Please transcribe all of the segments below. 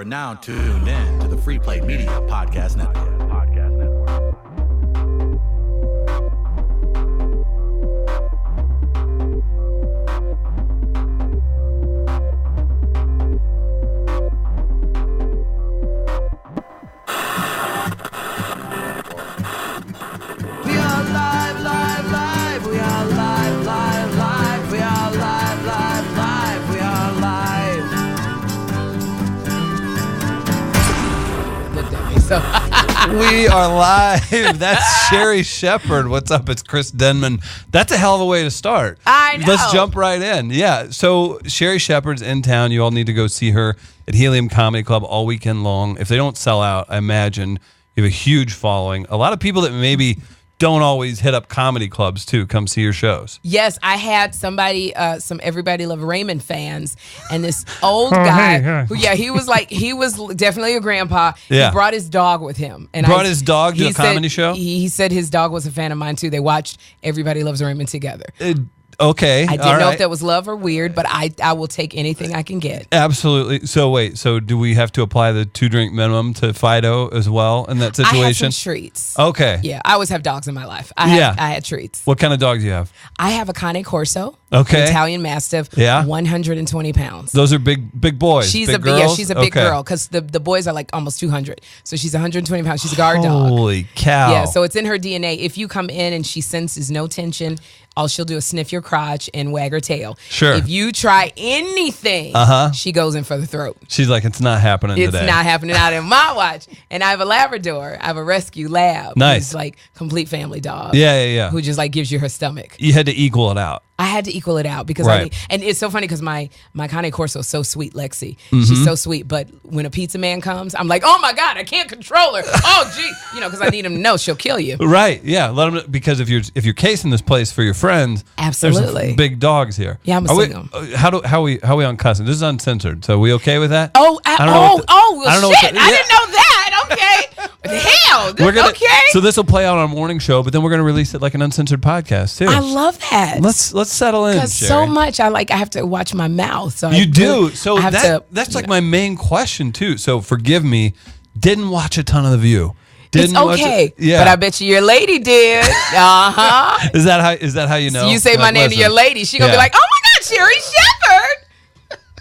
are now tuned in to the Free Play Media Podcast Network. We are live. That's Sherri Shepherd. What's up? It's Chris Denman. That's a hell of a way to start. I know. Let's jump right in. Yeah. So Sherri Shepherd's in town. You all need to go see her at Helium Comedy Club all weekend long. If they don't sell out, I imagine you have a huge following. A lot of people that maybe don't always hit up comedy clubs too come see your shows. Yes, I had somebody, some Everybody Love Raymond fans, and this old guy who, he was definitely a grandpa. Yeah. He brought his dog with him. And brought his dog to a comedy show? He said his dog was a fan of mine too. They watched Everybody Loves Raymond together. Okay. I didn't know if that was love or weird, but I will take anything I can get. Absolutely. So wait, so do we have to apply the 2-drink minimum to Fido as well in that situation? I have some treats. Okay. Yeah, I always have dogs in my life. I had treats. What kind of dog do you have? I have a Cane Corso. Okay. An Italian Mastiff. Yeah. 120 pounds. Those are big boys. She's big a girls? yeah, she's a big girl because the boys are like almost 200. So she's 120 pounds. She's a guard dog. Holy cow. Yeah, so it's in her DNA. If you come in and she senses no tension, all she'll do is sniff your crotch and wag her tail. Sure. If you try anything, she goes in for the throat. She's like, it's not happening today. It's not happening out in my watch. And I have a Labrador. I have a rescue lab. Nice. Who's like complete family dog. Yeah. Who just like gives you her stomach. You had to equal it out. I had to equal it out because Right. and it's so funny because my Cane Corso is so sweet, Lexi. She's so sweet, but when a pizza man comes, I'm like, oh my God, I can't control her. Oh gee, because I need him to know she'll kill you. Right. Yeah. Let them, because if you're casing this place for your friends, there's absolutely some big dogs here. Yeah, I'm gonna sing them. How are we on cussing? This is uncensored. So we okay with that? Oh, shit! I didn't know that. Okay, hell, okay. So this will play out on our morning show, but then we're gonna release it like an uncensored podcast too. I love that. Let's settle in, because Sherri. so much I have to watch my mouth. So You do. So I have that's like my main question too. So forgive me, didn't watch a ton of The View. It's okay, but I bet you your lady did. Is that how you know? So you say my name to your lady, she gonna be like, oh my God, Sherri Shepherd.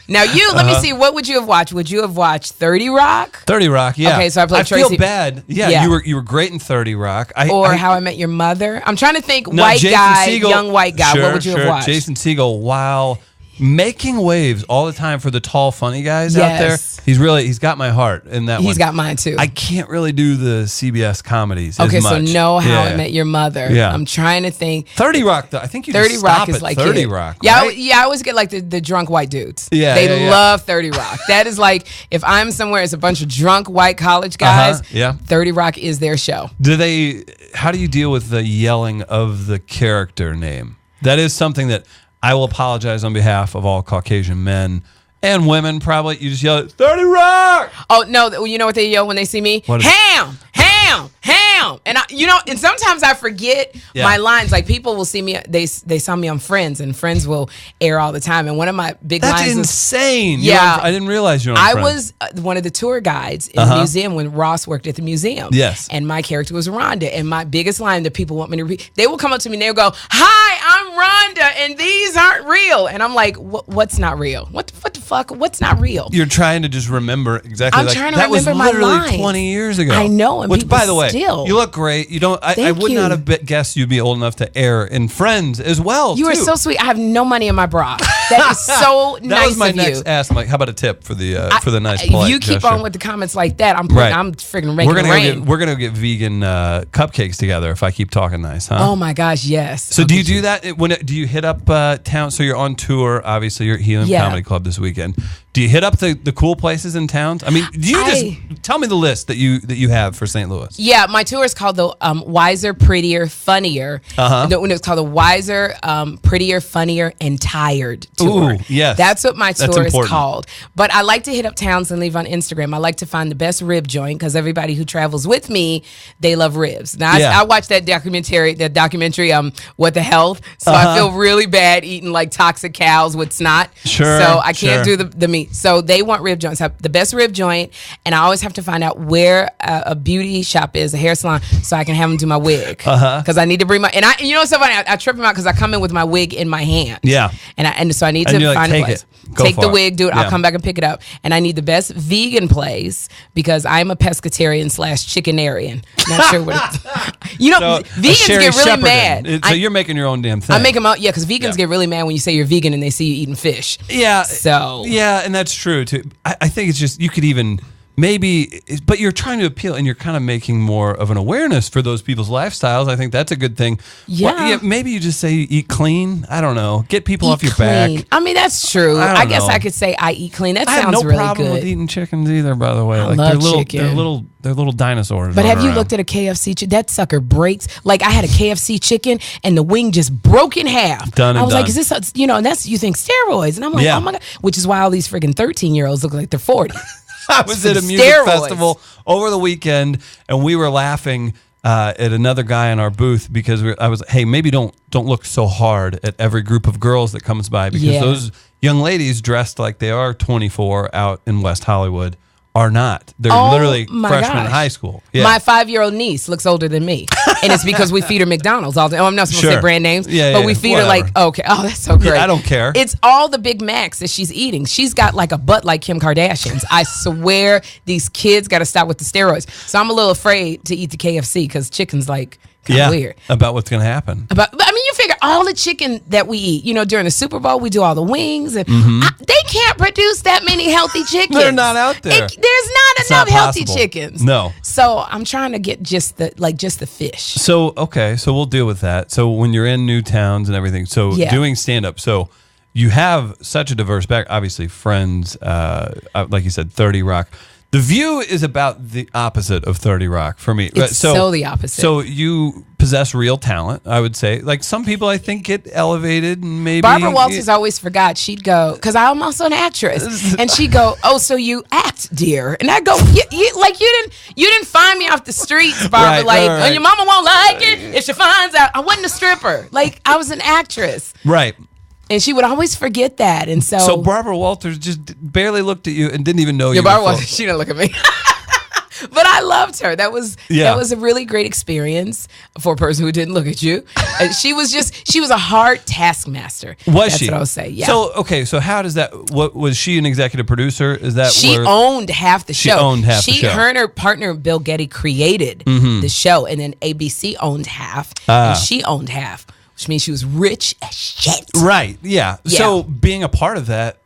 Now let me see. What would you have watched? Would you have watched 30 Rock? 30 Rock, yeah. Okay, so I played Tracy. Tracy. I feel bad. Yeah, you were great in 30 Rock. How I Met Your Mother. I'm trying to think. Jason Segel, young white guy. Sure, what would you have watched? Jason Segel. Wow. Making waves all the time for the tall, funny guys out there. He's got my heart in that one. He's got mine too. I can't really do the CBS comedies okay, as much. so know How I Met Your Mother. Yeah. I'm trying to think. 30 Rock, though. I think you 30 just Rock stop is at like 30 it. Rock. Yeah, right? I always get like the drunk white dudes. Yeah, they love 30 Rock. That is like if I'm somewhere, it's a bunch of drunk white college guys. 30 Rock is their show. How do you deal with the yelling of the character name? That is something that I will apologize on behalf of all Caucasian men and women. Probably you just yell 30 Rock. Oh no! You know what they yell when they see me? Ham. And and sometimes I forget my lines. Like people will see me, they saw me on Friends, and Friends will air all the time. And one of my big lines That's insane. Yeah, I didn't realize you were on Friends. I was one of the tour guides in the museum when Ross worked at the museum. Yes, and my character was Rhonda. And my biggest line that people want me to repeat, they will come up to me and they'll go, "Hi, I'm Rhonda, and these aren't real." And I'm like, "What's not real? What the fuck? What's not real?" You're trying to just remember exactly. I'm trying to remember my lines. That was literally 20 years ago. I know. And which, by the way, still, you look great. You don't. I would not have guessed you'd be old enough to air in Friends as well. You are so sweet. I have no money in my bra. That is so nice of you. That was my next ask. I'm like, how about a tip for the nice polite If you keep gesture? on with the comments like that, I'm freaking making it rain. We're gonna get vegan cupcakes together if I keep talking nice, huh? Oh my gosh, yes. So do you do that do you hit up town? So you're on tour. Obviously, you're at Helium Comedy Club this weekend. Do you hit up the cool places in towns? I mean, do you just tell me the list that you have for St. Louis? Yeah, my tour is called the Wiser, Prettier, Funnier. When it's called the Wiser, Prettier, Funnier, and Tired tour. Ooh, yes. That's what my tour is important. called. But I like to hit up towns and leave on Instagram. I like to find the best rib joint because everybody who travels with me, they love ribs. Now, I watched that documentary, What the Health. So I feel really bad eating like toxic cows with snot. Sure. So I can't do the meat. So they want rib joints. The best rib joint. And I always have to find out where a beauty shop is, a hair salon, so I can have them do my wig. Because I need to bring you know what's so funny? I trip them out because I come in with my wig in my hand. Yeah. And so I need to find a place. Take the wig, do it. I'll come back and pick it up. And I need the best vegan place because I'm a pescatarian / chickenarian. Not sure what it's. You know, So, vegans Sherri get really Shepherd mad. then. So you're making your own damn thing. I make them out, because vegans get really mad when you say you're vegan and they see you eating fish. Yeah. So. Yeah, and that's true too. I think it's just, you could even maybe, but you're trying to appeal and you're kind of making more of an awareness for those people's lifestyles. I think that's a good thing. Yeah. Well, maybe you just say you eat clean. I don't know. Get people off your clean. back. I mean, that's true. I guess I could say I eat clean. That I sounds have no really problem good. with eating chickens either, by the way. I love chicken. They're little dinosaurs. But have you looked at a KFC chicken? That sucker breaks. Like I had a KFC chicken and the wing just broke in half. I was like, is this, and that's, you think steroids. And I'm like, oh my God. Which is why all these friggin' 13-year-olds look like they're 40. I was at a music festival over the weekend, and we were laughing at another guy in our booth because I was, hey, maybe don't look so hard at every group of girls that comes by because those young ladies dressed like they are 24 out in West Hollywood are not. They're literally freshmen in high school. Yeah. My 5-year-old niece looks older than me. And it's because we feed her McDonald's all day. Oh, I'm not supposed to say brand names. But we feed her like, okay. Oh, that's so great. Yeah, I don't care. It's all the Big Macs that she's eating. She's got like a butt like Kim Kardashian's. I swear these kids got to stop with the steroids. So I'm a little afraid to eat the KFC because chicken's like kind of weird. About what's going to happen. You figure all the chicken that we eat, during the Super Bowl, we do all the wings. And they can't produce that many healthy chickens. They're not out there. There's not enough healthy chickens. No. So I'm trying to get just the fish. So, okay. So we'll deal with that. So when you're in new towns and everything, so doing stand-up, so you have such a diverse background. Obviously, Friends, like you said, 30 Rock. The View is about the opposite of 30 Rock for me. It's so the opposite. So you possess real talent, I would say. Like some people, I think, get elevated and maybe. Barbara Walters always forgot. She'd go, because I'm also an actress, and she'd go, "Oh, so you act, dear?" And I go, you didn't find me off the streets, Barbara. Right. And your mama won't like it if she finds out I wasn't a stripper. Like I was an actress, right? And she would always forget that. And so Barbara Walters just barely looked at you and didn't even know you. Barbara Walters, she didn't look at me. But I loved her. That was a really great experience for a person who didn't look at you. She was a hard taskmaster. That's what I would say. Yeah. So how does that? What was she an executive producer? Is that she owned half the show? She owned half the show. Her and her partner Bill Getty created the show, and then ABC owned half, and she owned half. Which means she was rich as shit. Right, yeah. So being a part of that,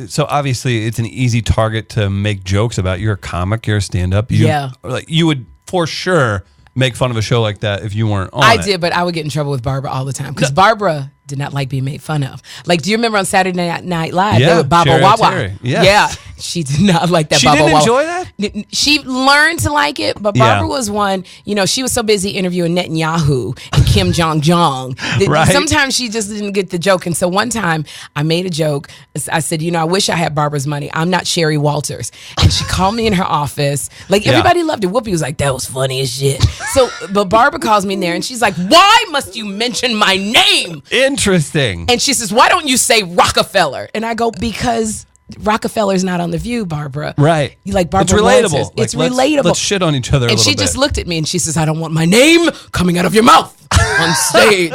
so obviously it's an easy target to make jokes about. You're a comic, you're a stand-up. You would for sure make fun of a show like that if you weren't on I did, but I would get in trouble with Barbara all the time. Because Barbara did not like being made fun of. Like, do you remember on Saturday Night Live, they would Baba Wawa? Yeah. She did not like that. She Baba didn't Wawa. enjoy that? She learned to like it, but Barbara was one, she was so busy interviewing Netanyahu and Kim Jong-jong. Right. Sometimes she just didn't get the joke. And so one time I made a joke. I said, I wish I had Barbara's money. I'm not Sherri Walters. And she called me in her office. Like, everybody loved it. Whoopi was like, that was funny as shit. So, but Barbara calls me in there and she's like, why must you mention my name? Interesting. And she says, why don't you say Rockefeller? And I go, because Rockefeller's not on The View, Barbara. Right. Like Barbara it's relatable. It's relatable. Let's shit on each other a little bit. And she just looked at me and she says, I don't want my name coming out of your mouth on stage.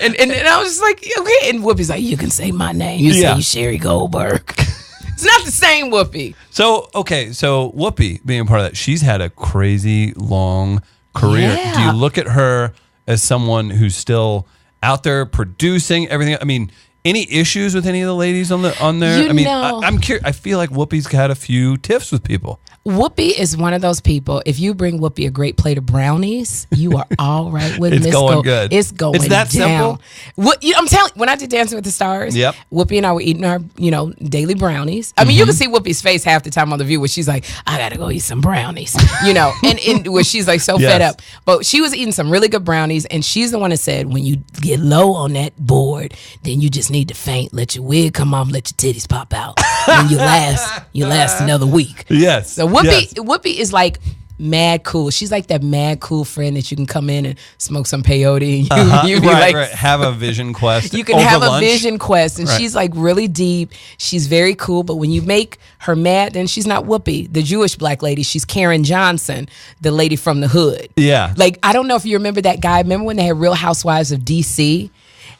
and I was just like, okay. And Whoopi's like, you can say my name. You say Sherri Goldberg. It's not the same Whoopi. So Whoopi being part of that, she's had a crazy long career. Yeah. Do you look at her as someone who's still out there producing everything? I mean, any issues with any of the ladies on there? I'm curious. I feel like Whoopi's had a few tiffs with people. Whoopi is one of those people. If you bring Whoopi a great plate of brownies, you are all right with It's going good. It's going It's that down. simple? I'm telling you, when I did Dancing with the Stars, Yep. Whoopi and I were eating our, daily brownies. I mean, you can see Whoopi's face half the time on The View where she's like, I got to go eat some brownies, and where she's like so fed up. But she was eating some really good brownies, and she's the one that said, when you get low on that board, then you just need to faint, let your wig come off, let your titties pop out, and you last another week. Yes. So Whoopi is like mad cool. She's like that mad cool friend that you can come in and smoke some peyote. And you be right, like, have a vision quest. You can over have lunch. a vision quest, and she's like really deep. She's very cool, but when you make her mad, then she's not Whoopi, the Jewish black lady. She's Karen Johnson, the lady from the hood. Yeah. Like, I don't know if you remember that guy. Remember when they had Real Housewives of DC?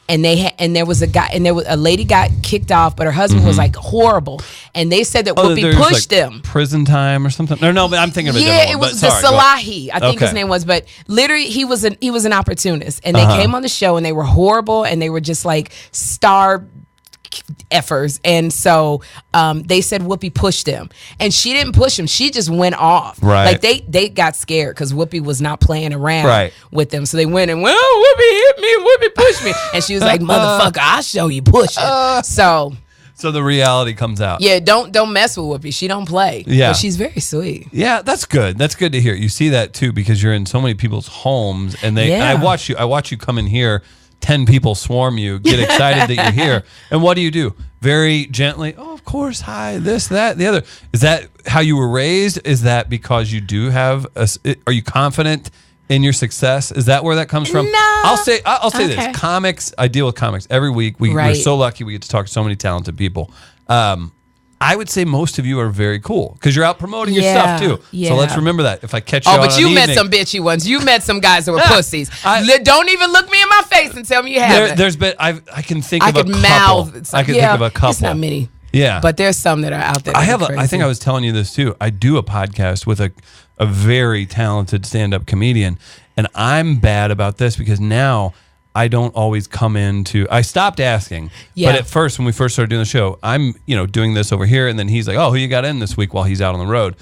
And there was a lady got kicked off, but her husband was like horrible. And they said that Whoopi pushed them. Prison time or something. No, but I'm thinking of a different one. It was the Salahi, I think his name was. But literally, he was an opportunist, and they came on the show, and they were horrible, and they were just like star effers. And so they said Whoopi pushed them, and she didn't push him. She just went off. Right. Like they got scared because Whoopi was not playing around with them. So they went and, well, Whoopi hit me, Whoopi pushed me, and she was like, motherfucker, I'll show you pushing. So the reality comes out. Yeah, don't mess with Whoopi. She don't play. Yeah. But she's very sweet. Yeah, that's good. That's good to hear. You see that too because you're in so many people's homes, and and I watch you come in here. 10 people swarm you, get excited that you're here. And what do? Very gently, oh, of course, hi, this, that, the other. Is that how you were raised? Is that because you do have are you confident in your success? Is that where that comes from? No. I'll say this. Comics, I deal with comics every week. We're so lucky we get to talk to so many talented people. I would say most of you are very cool because you're out promoting your stuff too. Yeah. So let's remember that. If I catch you, but you met some bitchy ones. You met some guys that were pussies. Don't even look me in my face and tell me you haven't. There's been I can think of a couple. I can think of a couple. It's not many. Yeah, but there's some that are out there. I think I was telling you this too. I do a podcast with a very talented stand-up comedian, and I'm bad about this because now I don't always come into. I stopped asking, but at first, when we first started doing the show, I'm doing this over here, and then he's like, "Oh, who you got in this week?" While he's out on the road,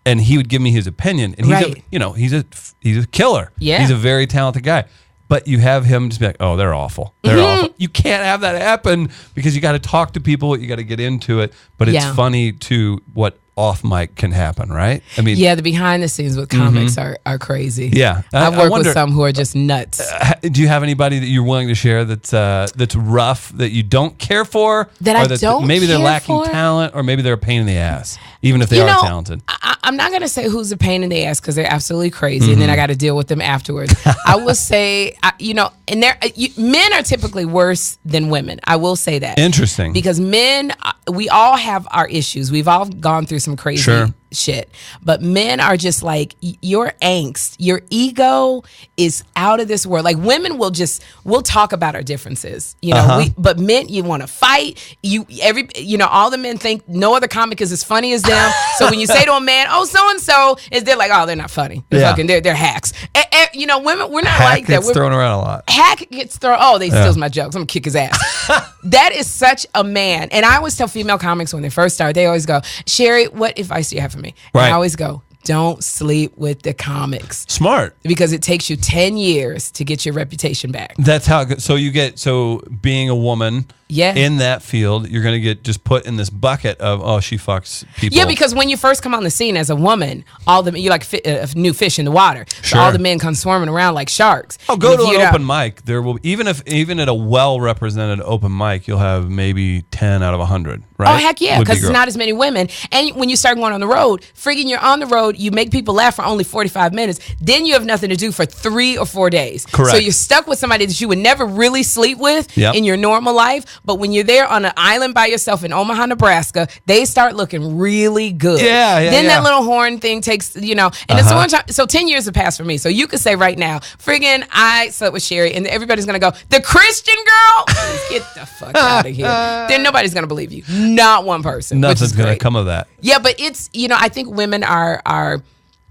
and he would give me his opinion, and he's a killer. Yeah, he's a very talented guy. But you have him just be like, "Oh, they're awful. They're awful." You can't have that happen because you got to talk to people. You got to get into it. But it's funny to what off mic can happen, right? I mean, the behind the scenes with comics are crazy. Yeah, I've worked with some who are just nuts. Do you have anybody that you're willing to share that's rough that you don't care for, maybe they're lacking talent, or maybe they're a pain in the ass, even if they are talented? I'm not gonna say who's a pain in the ass because they're absolutely crazy, and then I got to deal with them afterwards. I will say, and men are typically worse than women. I will say that. Interesting, because men, we all have our issues. We've all gone through some crazy shit, but men are just like, your angst, your ego is out of this world. Like, women we'll talk about our differences, but men, you want to fight. All the men think no other comic is as funny as them. So when you say to a man, "Oh, so and so," they're like, "Oh, they're not funny. They're hacks." Women, we're not like that. Hack gets thrown around a lot. Hack gets thrown. Oh, they steals my jokes. I'm gonna kick his ass. That is such a man. And I always tell female comics when they first start, they always go, "Sherri, what advice do you have for me?" And I always go, don't sleep with the comics. Smart. Because it takes you 10 years to get your reputation back. That's how it goes. So being a woman in that field, you're going to get just put in this bucket of, she fucks people. Yeah, because when you first come on the scene as a woman, you're like a new fish in the water. So all the men come swarming around like sharks. Oh, go to an open mic. There will, even at a well-represented open mic, you'll have maybe 10 out of 100, right? Oh, heck yeah, because it's not as many women. And when you start going on the road, friggin' you're on the road, you make people laugh for only 45 minutes, then you have nothing to do for 3 or 4 days. Correct. So you're stuck with somebody that you would never really sleep with in your normal life, but when you're there on an island by yourself in Omaha, Nebraska, they start looking really good. Then that little horn thing takes, and it's one time. So 10 years have passed for me. So you could say right now, friggin' I slept with Sherri, and everybody's gonna go, the Christian girl? Get the fuck out of here. Then nobody's gonna believe you. Not one person. Nothing's gonna come of that. Yeah, but it's, I think women are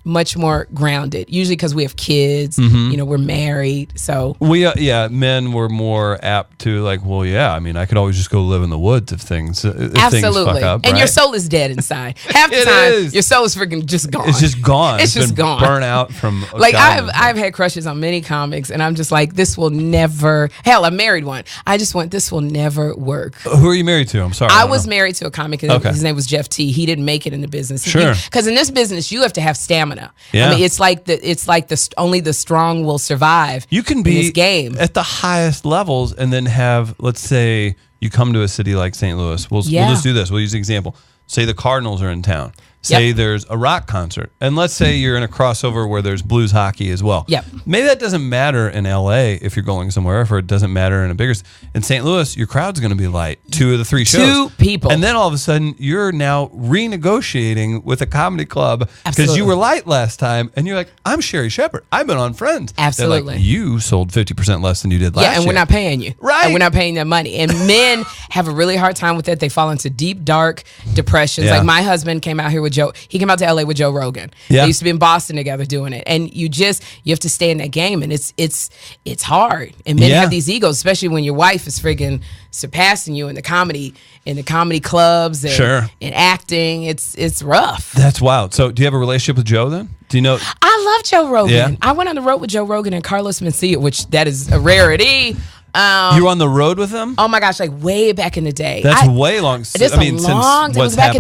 much more grounded, usually because we have kids, you know, we're married. So men were more apt to like, well, I mean, I could always just go live in the woods if things fuck up, and your soul is dead inside. Half the time, your soul is freaking just gone. It's just gone. It's just gone. Burnt out from like I've had crushes on many comics, and I'm just like, this will never. Hell, I married one. I just went, this will never work. Who are you married to? I'm sorry. I was married to a comic. His name was Jeff T. He didn't make it in the business. Sure. Because in this business, you have to have stamina. Yeah. I mean, it's like only the strong will survive. You can be in this game at the highest levels and then have, let's say, you come to a city like St. Louis. We'll just do this. We'll use an example. Say the Cardinals are in town. Say there's a rock concert. And let's say you're in a crossover where there's blues hockey as well. Yep. Maybe that doesn't matter in LA if you're going somewhere, or it doesn't matter in a bigger. In St. Louis, your crowd's going to be light. 2 of the 3 shows. 2 people. And then all of a sudden, you're now renegotiating with a comedy club because you were light last time. And you're like, I'm Sherri Shepherd. I've been on Friends. Absolutely. They're like, you sold 50% less than you did last year. Yeah, and we're not paying you. Right. And we're not paying them money. And men have a really hard time with that. They fall into deep, dark depressions. Yeah. Like my husband came out here with Joe. He came out to LA with Joe Rogan. Yeah. They used to be in Boston together doing it. And you have to stay in that game, and it's hard. And men have these egos, especially when your wife is friggin' surpassing you in the comedy clubs and in acting. It's rough. That's wild. So do you have a relationship with Joe then? Do you know? I love Joe Rogan. Yeah. I went on the road with Joe Rogan and Carlos Mencia, which that is a rarity. You were on the road with him? Oh my gosh, like way back in the day. That's way long. It was back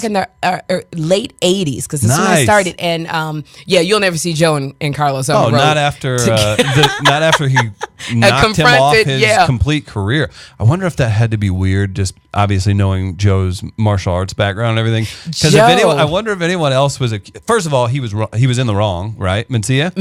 in the late 80s, because that's when I started. And you'll never see Joe and Carlos on the road. Not after not after he knocked him off his complete career. I wonder if that had to be weird, just obviously knowing Joe's martial arts background and everything. Because I wonder if anyone else was first of all, he was in the wrong, right? Mencia?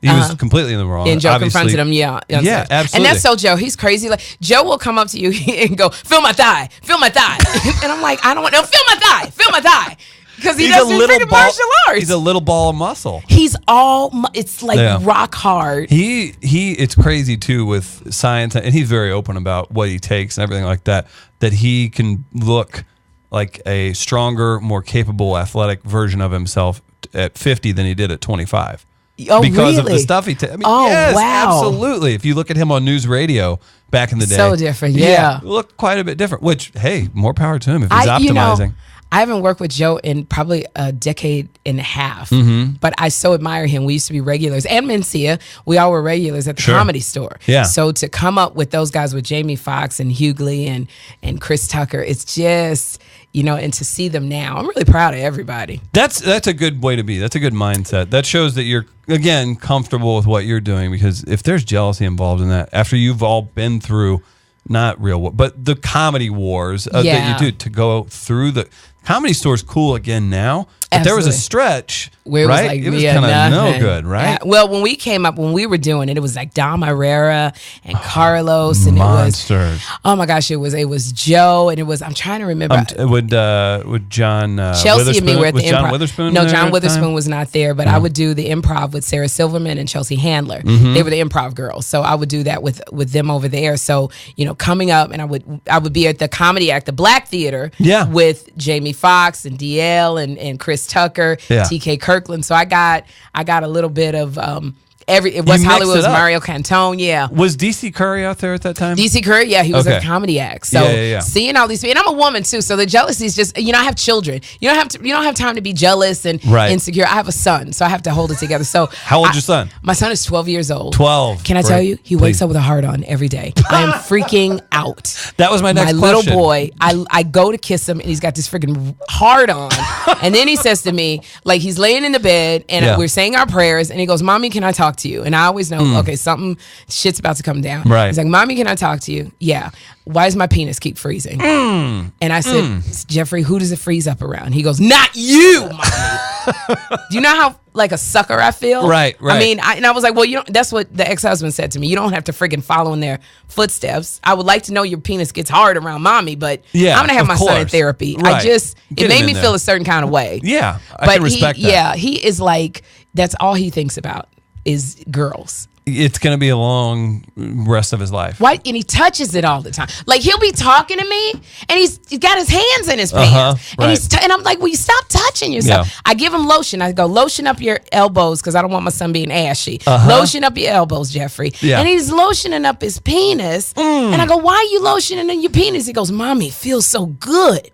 He was completely in the wrong. And Joe confronted him, Yeah, absolutely. And that's so Joe. He's crazy. Like Joe will come up to you and go, feel my thigh. And I'm like, I don't want to feel my thigh. Because he does freaking martial arts. He's a little ball of muscle. He's it's like rock hard. It's crazy too with science, and he's very open about what he takes and everything like that, that he can look like a stronger, more capable, athletic version of himself at 50 than he did at 25. Oh, because really? of the stuff he takes. Wow. Absolutely. If you look at him on news radio back in the day. So different, yeah. Look quite a bit different, which, hey, more power to him if he's optimizing. I haven't worked with Joe in probably a decade and a half, but I so admire him. We used to be regulars. And Mencia, we all were regulars at the Comedy Store. Yeah. So to come up with those guys with Jamie Foxx and Hughley and Chris Tucker, it's just, and to see them now, I'm really proud of everybody. That's a good way to be. That's a good mindset. That shows that you're, again, comfortable with what you're doing, because if there's jealousy involved in that, after you've all been through, not real war, but the comedy wars that you do, to go through the Comedy Store's cool again now, but there was a stretch where it was kind of no good, right? Yeah. Well, when we were doing it, it was like Dom Herrera and Carlos, and monsters. It was, oh my gosh, it was Joe, and it was, I'm trying to remember. Would John Chelsea and me were at the John Improv. Witherspoon? No, John Witherspoon was not there, but I would do the Improv with Sarah Silverman and Chelsea Handler. They were the Improv girls, so I would do that with them over there. So coming up, and I would be at the Comedy Act, the Black Theater, with Jamie Foxx and DL and Chris Tucker, TK Kirkland. So I got a little bit of West Hollywood was Mario Cantone, Was DC Curry out there at that time? DC Curry, he was at the Comedy Act. So seeing all these people, and I'm a woman too, so the jealousy is just, I have children. You don't have time to be jealous and insecure. I have a son, so I have to hold it together. So how old's your son? My son is 12 years old. 12. Can I tell you? He wakes up with a heart on every day. I am freaking out. That was my next question. My little boy, I go to kiss him, and he's got this freaking heart on. And then he says to me, like, he's laying in the bed, and we're saying our prayers, and he goes, "Mommy, can I talk to you?" And I always know, okay, shit's about to come down. Right. He's like, "Mommy, can I talk to you?" Yeah. "Why does my penis keep freezing?" And I said, "Jeffrey, who does it freeze up around?" He goes, "Not you, Mommy." Do you know how like a sucker I feel? Right. I mean, I was like, well, that's what the ex-husband said to me. You don't have to freaking follow in their footsteps. I would like to know your penis gets hard around Mommy, but I'm going to have my son in therapy. Right. It made me feel a certain kind of way. Yeah. I can respect that. Yeah. He is like, that's all he thinks about is girls. it's going to be a long rest of his life. Why? And he touches it all the time. Like, he'll be talking to me, and he's got his hands in his pants. And and I'm like, will you stop touching yourself? Yeah. I give him lotion. I go, lotion up your elbows, because I don't want my son being ashy. Lotion up your elbows, Jeffrey. Yeah. And he's lotioning up his penis. And I go, why are you lotioning in your penis? He goes, Mommy, it feels so good.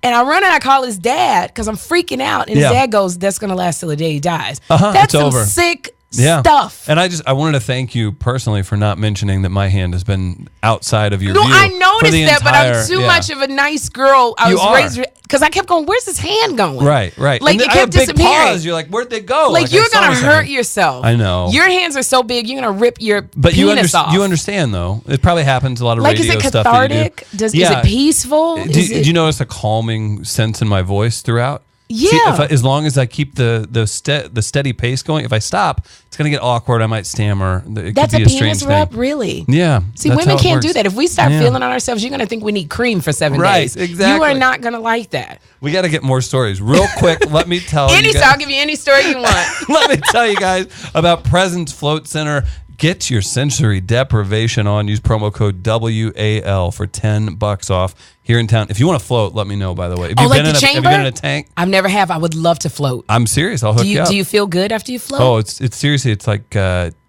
And I run and I call his dad, because I'm freaking out. And his dad goes, that's going to last till the day he dies. That's some sick stuff. And I wanted to thank you personally for not mentioning that my hand has been outside of your view. I noticed that, but I'm too much of a nice girl. I was raised because I kept going, where's his hand going? Right. Like, and it kept disappearing. Pause. You're like, where'd they go? Like you're going to hurt yourself. I know. Your hands are so big, you're going to rip your but penis off. You understand, though. It probably happens a lot of radio stuff. Like, is it cathartic? Is it peaceful? Do you notice a calming sense in my voice throughout? Yeah. See, as long as I keep the steady pace going, if I stop, it's going to get awkward. I might stammer. That's a penis rub, really? Yeah. See, women can't do that. If we start feeling on ourselves, you're going to think we need cream for 7 days. Right, exactly. You are not going to like that. We got to get more stories. Real quick, let me tell you guys. I'll give you any story you want. Let me tell you guys about Presence Float Center. Get your sensory deprivation on. Use promo code WAL for $10 off here in town. If you want to float, let me know, by the way. Have you been in a tank? I've never have. I would love to float. I'm serious. I'll hook you up. Do you feel good after you float? Oh, it's seriously, it's like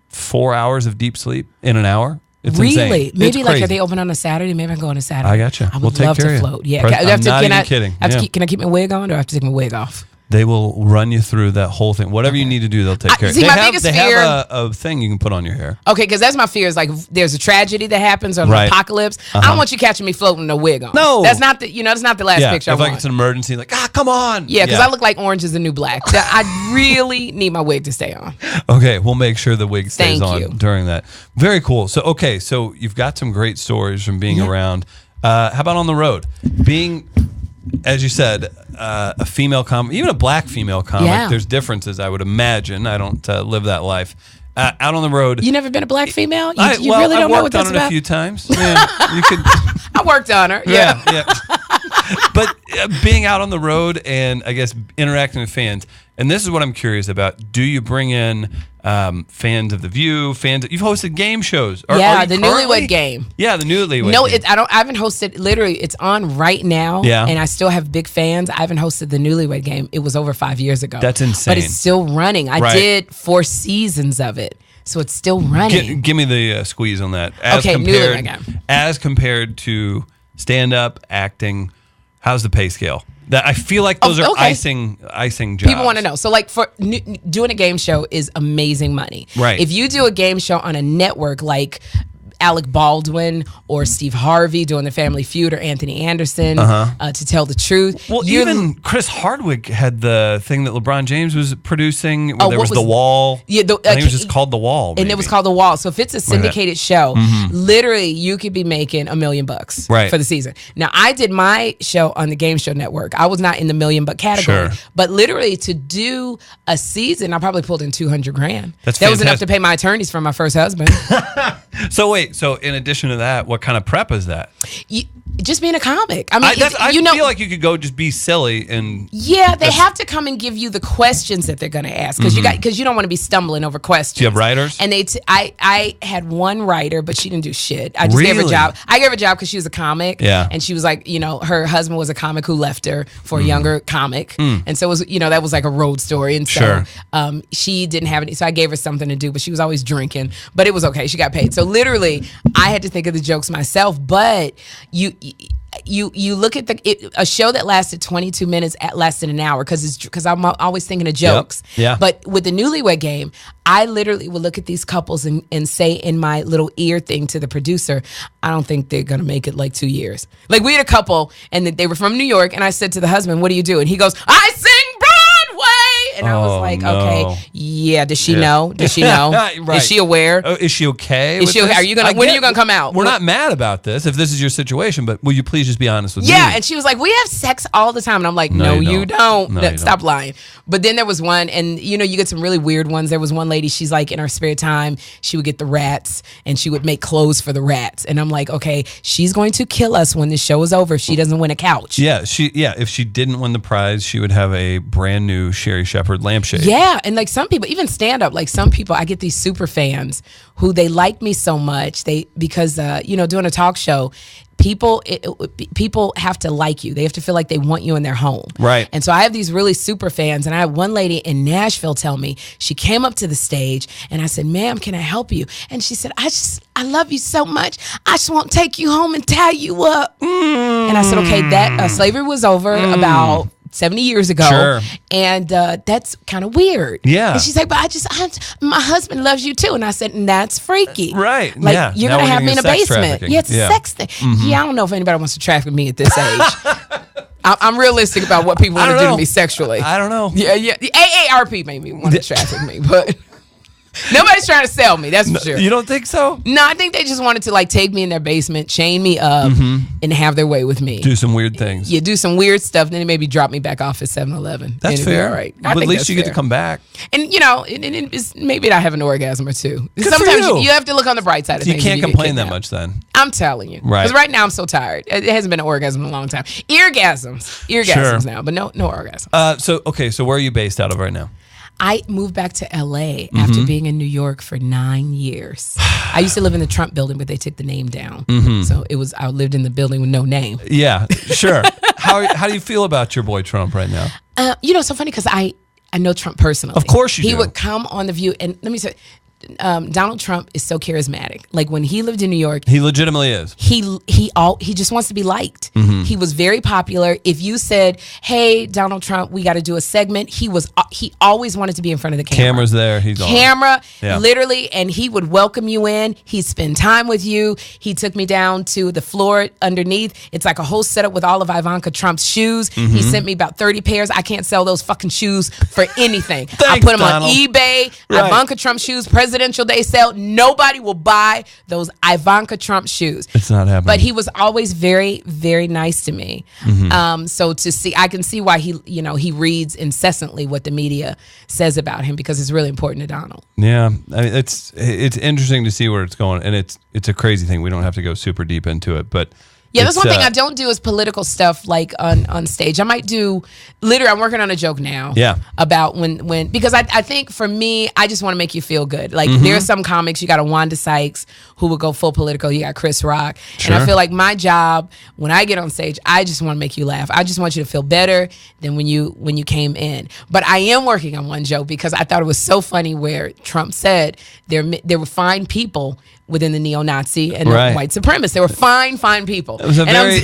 4 hours of deep sleep in an hour. It's really? insane. Maybe like, are they open on a Saturday? Maybe I can go on a Saturday. I got you. I would love to float. Yeah. I'm not even kidding. Can I keep my wig on, or I have to take my wig off? They will run you through that whole thing. Whatever you need to do, they'll take care of it. They have a thing you can put on your hair. Okay, because that's my fear. Is like, if there's a tragedy that happens or an apocalypse. I don't want you catching me floating with a wig on. No, that's not the that's not the last picture. If like it's an emergency, like come on. Yeah, because I look like Orange is the New Black. I really need my wig to stay on. Okay, we'll make sure the wig stays on during that. Very cool. So so you've got some great stories from being around. How about on the road? Being, as you said, a female comic, even a black female comic, there's differences, I would imagine. I don't live that life. Out on the road. You never been a black female? You really don't know what that's about? I worked on it a few times. Yeah, you could. I worked on her. Yeah. But being out on the road and, I guess, interacting with fans, and this is what I'm curious about. Do you bring in fans of The View? You've hosted game shows. The Newlywed Game. Yeah, the Newlywed Game. I haven't hosted, literally, it's on right now. Yeah. And I still have big fans. I haven't hosted the Newlywed Game. It was over 5 years ago. That's insane. But it's still running. I did 4 seasons of it. So it's still running. Give me the squeeze on that. Newlywed Game. As compared to stand-up, acting, how's the pay scale? That I feel like those are icing jobs. People want to know. So, like, for doing a game show is amazing money. Right. If you do a game show on a network like Alec Baldwin or Steve Harvey doing The Family Feud, or Anthony Anderson, To Tell the Truth. Well, even Chris Hardwick had the thing that LeBron James was producing where there was The Wall. Yeah, I think it was just called The Wall. And it was called The Wall. So if it's a syndicated show, literally you could be making $1 million for the season. Now, I did my show on the Game Show Network. I was not in the $1 million category. Sure. But literally to do a season, I probably pulled in $200,000. That was enough to pay my attorneys for my first husband. So wait, so in addition to that, what kind of prep is that? Just being a comic. I mean, I feel like you could go just be silly and. Yeah, they have to come and give you the questions that they're going to ask because you don't want to be stumbling over questions. Do you have writers? And I had one writer, but she didn't do shit. I just gave her a job. I gave her a job because she was a comic. Yeah. And she was like, her husband was a comic who left her for a younger comic, and so it was that was like a road story, and so she didn't have any. So I gave her something to do, but she was always drinking. But it was okay. She got paid. So literally, I had to think of the jokes myself. But you look at a show that lasted 22 minutes lasted an hour because I'm always thinking of jokes. Yep. Yeah. But with the Newlywed Game, I literally would look at these couples and say in my little ear thing to the producer, I don't think they're gonna make it like 2 years. Like, we had a couple and they were from New York, and I said to the husband, "What do you do?" And he goes, "I sing Broadway." And I was like, okay, yeah. Does she know? Does she know? Right. Is she aware? Is she okay? Is she? Are you gonna? When are you gonna come out? We're not mad about this if this is your situation, but will you please just be honest with me? Yeah. And she was like, "We have sex all the time," and I'm like, "No, you don't. No, stop lying." But then there was one, and you get some really weird ones. There was one lady. She's like, in her spare time, she would get the rats, and she would make clothes for the rats. And I'm like, okay, she's going to kill us when this show is over if she doesn't win a couch. Yeah. If she didn't win the prize, she would have a brand new Sherri Shepherd Shepherd lampshade. Yeah, and like some people, even stand up, like some people, I get these super fans who they like me so much because doing a talk show, people have to like you. They have to feel like they want you in their home. Right. And so I have these really super fans, and I had one lady in Nashville tell me, she came up to the stage and I said, "Ma'am, can I help you?" And she said, I love you so much. I just want to take you home and tie you up. And I said, okay, that slavery was over about 70 years ago. Sure. And that's kind of weird. Yeah. And she's like, but my husband loves you too. And I said, and that's freaky. Right. Like, yeah. you're Now going to we're have me in a getting sex basement. trafficking. Yeah, it's a sex thing. Yeah, I don't know if anybody wants to traffic me at this age. I'm realistic about what people want to do to me sexually. I don't know. Yeah. The AARP made me want to traffic me, but nobody's trying to sell me, that's for sure. You don't think so? No, I think they just wanted to like take me in their basement, chain me up, and have their way with me. Do some weird things. Yeah, do some weird stuff, then they maybe drop me back off at 7-Eleven. That's fair. All right. But at least you get to come back. And it's, maybe I have an orgasm or two. Good Sometimes for you have to look on the bright side of So things. you can't complain that much then. I'm telling you. Right. Because right now I'm so tired. It hasn't been an orgasm in a long time. Eargasms now, but no orgasm. So where are you based out of right now? I moved back to LA after being in New York for 9 years. I used to live in the Trump building, but they took the name down. So I lived in the building with no name. Yeah, sure. How do you feel about your boy Trump right now? It's so funny because I know Trump personally. Of course you do. He would come on The View, and let me say, Donald Trump is so charismatic. Like when he lived in New York, he legitimately is. He just wants to be liked. He was very popular. If you said, "Hey, Donald Trump, we got to do a segment," he always wanted to be in front of the camera. Camera's there. He's on. Yeah. Literally, and he would welcome you in. He'd spend time with you. He took me down to the floor underneath. It's like a whole setup with all of Ivanka Trump's shoes. He sent me about 30 pairs. I can't sell those fucking shoes for anything. I put them Donald. on eBay. Right. Ivanka Trump shoes, presidential day sale. Nobody will buy those Ivanka Trump shoes. It's not happening. But he was always very, very nice to me. So I can see why he reads incessantly what the media says about him, because it's really important to Donald. Yeah, I mean, it's interesting to see where it's going, and it's a crazy thing. We don't have to go super deep into it, but. Yeah, that's one thing I don't do is political stuff like on stage. I might do, literally, I'm working on a joke now. Yeah. About when because I think for me, I just want to make you feel good. Like there are some comics, you got a Wanda Sykes who would go full political. You got Chris Rock. Sure. And I feel like my job, when I get on stage, I just want to make you laugh. I just want you to feel better than when you came in. But I am working on one joke because I thought it was so funny where Trump said there were fine people within the neo-Nazi and the white supremacists. They were fine people. It was a very,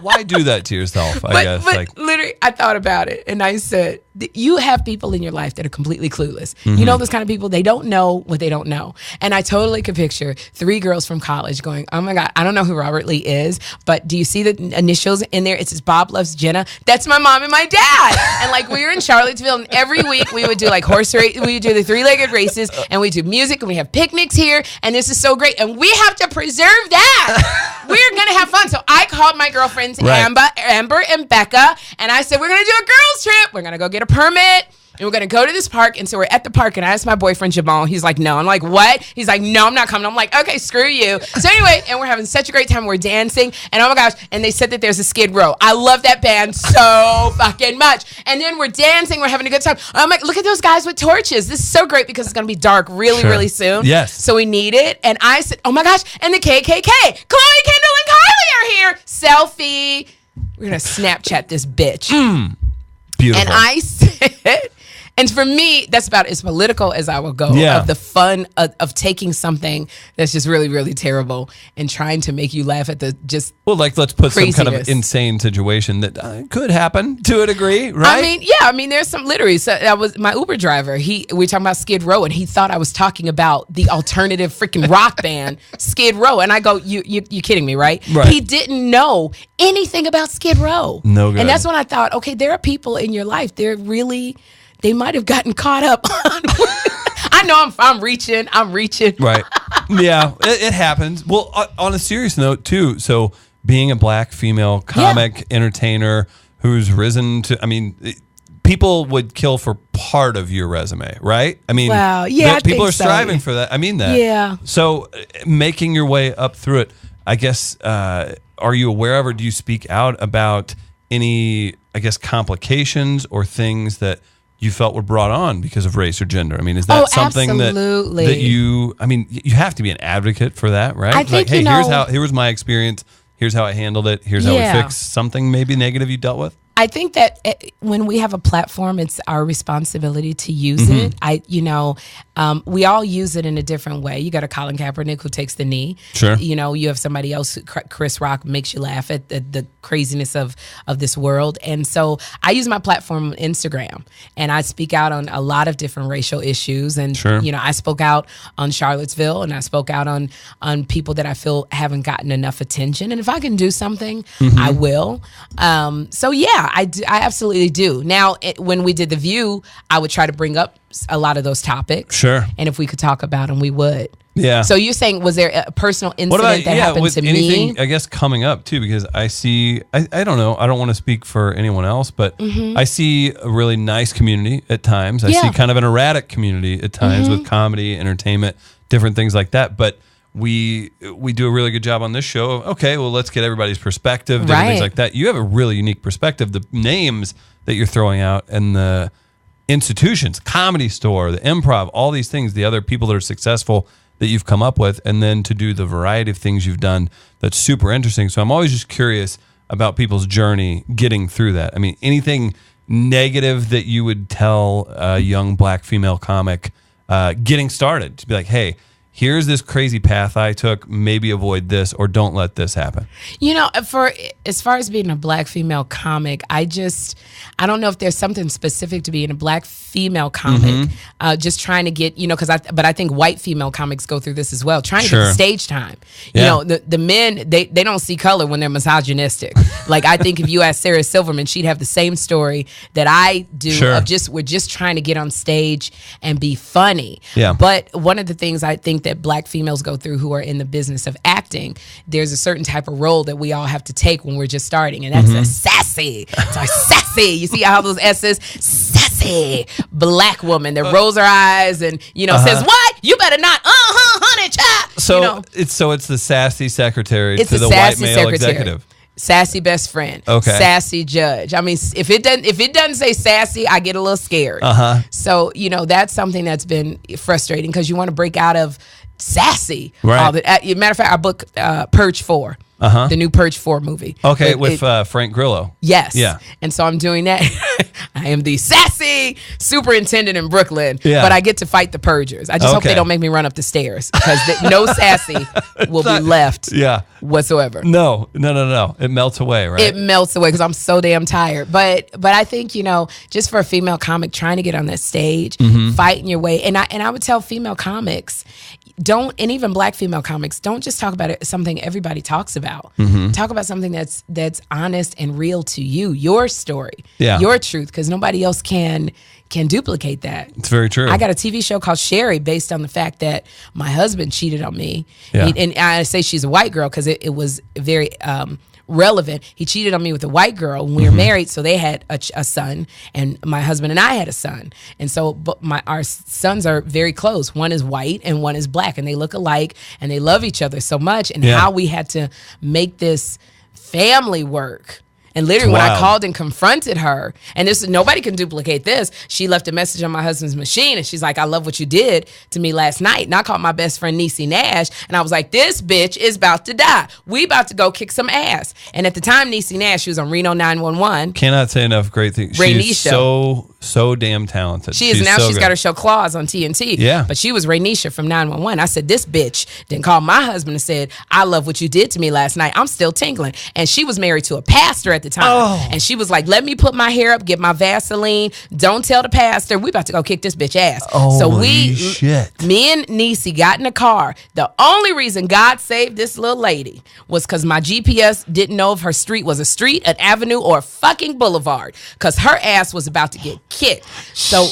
why do that to yourself, I guess. But literally, I thought about it, and I said, you have people in your life that are completely clueless. You know those kind of people, they don't know what they don't know. And I totally could picture 3 girls from college going, oh my God, I don't know who Robert Lee is, but do you see the initials in there? It says Bob Loves Jenna. That's my mom and my dad. And like we were in Charlottesville, and every week we would do like horse race, we would do the 3-legged races, and we do music, and we have picnics here, and this is so great, and we have to preserve that. We're gonna have fun. So I called my girlfriends Amber and Becca, and I said, we're gonna do a girls trip. We're gonna go get a permit, and we're gonna go to this park. And so we're at the park, and I asked my boyfriend Jamal. He's like, no. I'm like, what? He's like, no, I'm not coming. I'm like, okay, screw you. So anyway, and we're having such a great time. We're dancing, and oh my gosh, and they said that there's a Skid Row. I love that band so fucking much. And then we're dancing, we're having a good time. I'm like, look at those guys with torches. This is so great because it's gonna be dark really soon. Yes. So we need it. And I said, oh my gosh, and the KKK, Chloe, Kendall, and Kylie are here. Selfie. We're gonna Snapchat this bitch. Beautiful. And I said, and for me, that's about as political as I will go. Yeah. Of the fun of taking something that's just really, really terrible and trying to make you laugh at the just let's put craziness. some kind of insane situation that could happen to a degree, right? I mean, there's some literally. So that was my Uber driver. We were talking about Skid Row, and he thought I was talking about the alternative freaking rock band Skid Row, and I go, you kidding me, right? He didn't know anything about Skid Row. No good. And that's when I thought, okay, there are people in your life. They might have gotten caught up on. I know I'm reaching. Right. Yeah, it happens. Well, on a serious note, too, so being a black female comic, entertainer who's risen to, people would kill for part of your resume, right? Wow. Yeah, people are striving for that. I mean that. Yeah. So making your way up through it, I guess, are you aware of, or do you speak out about any, I guess, complications or things that you felt were brought on because of race or gender? I mean, is that something that you, I mean, you have to be an advocate for that, right? I think, like, hey, here was my experience. Here's how I handled it. Here's how we fixed something maybe negative you dealt with. I think that when we have a platform, it's our responsibility to use it. We all use it in a different way. You got a Colin Kaepernick who takes the knee. Sure. You have somebody else, Chris Rock, makes you laugh at the craziness of this world. And so I use my platform on Instagram, and I speak out on a lot of different racial issues. And, I spoke out on Charlottesville, and I spoke out on people that I feel haven't gotten enough attention. And if I can do something, I will. I absolutely do. Now, when we did The View, I would try to bring up a lot of those topics. Sure. And if we could talk about them, we would. Yeah. So you're saying, was there a personal incident that happened to anything, me? I guess coming up too, because I see, I don't know, I don't want to speak for anyone else, but I see a really nice community at times. I see kind of an erratic community at times with comedy, entertainment, different things like that. But we do a really good job on this show of, okay, well, let's get everybody's perspective, different things like that. You have a really unique perspective. The names that you're throwing out and the institutions, Comedy Store, the Improv, all these things, the other people that are successful that you've come up with, and then to do the variety of things you've done, that's super interesting. So I'm always just curious about people's journey getting through that. I mean, anything negative that you would tell a young black female comic getting started to be like, hey, here's this crazy path I took, maybe avoid this or don't let this happen? For as far as being a black female comic, I don't know if there's something specific to being a black female comic, just trying to get, but I think white female comics go through this as well, trying to get the stage time. The men, they don't see color when they're misogynistic. Like, I think if you ask Sarah Silverman, she'd have the same story that I do of we're just trying to get on stage and be funny. Yeah. But one of the things I think that black females go through who are in the business of acting, there's a certain type of role that we all have to take when we're just starting, and that's a sassy. It's our sassy. You see how those S's? Sassy black woman that rolls her eyes and says, "What? You better not, honey, child." It's the sassy secretary to the white male executive. Sassy best friend. Okay. Sassy judge. I mean, if it doesn't say sassy, I get a little scared. So that's something that's been frustrating because you want to break out of sassy. Right. Matter of fact, I booked Purge 4. The new Purge 4 movie. Okay, with Frank Grillo. Yes. Yeah. And so I'm doing that. I am the sassy superintendent in Brooklyn, but I get to fight the purgers. I just hope they don't make me run up the stairs because no sassy will be left whatsoever. No. It melts away, right? It melts away because I'm so damn tired. But I think, just for a female comic trying to get on that stage, fighting your way. And I would tell female comics, and even black female comics, don't just talk about something everybody talks about. Talk about something that's honest and real to you, your story, your truth, because nobody else can duplicate that. It's very true. I got a TV show called Sherri based on the fact that my husband cheated on me. And I say she's a white girl because it was very relevant. He cheated on me with a white girl when we were married, so they had a son, and my husband and I had a son. And so our sons are very close. One is white and one is black, and they look alike, and they love each other so much, and how we had to make this family work. And literally, when I called and confronted her, and nobody can duplicate this, she left a message on my husband's machine, and she's like, "I love what you did to me last night." And I called my best friend Niecy Nash, and I was like, "This bitch is about to die. We about to go kick some ass." And at the time, Niecy Nash, she was on Reno 911. Cannot say enough great things. She's so damn talented. She's got her show Claws on TNT. Yeah. But she was Rainisha from 911. I said, "This bitch then called my husband and said, 'I love what you did to me last night. I'm still tingling.'" And she was married to a pastor at the time. And she was like, "Let me put my hair up, get my Vaseline. Don't tell the pastor. We about to go kick this bitch ass." So me and Niecy got in the car. The only reason God saved this little lady was because my GPS didn't know if her street was a street, an avenue, or a fucking boulevard. Because her ass was about to get kicked. So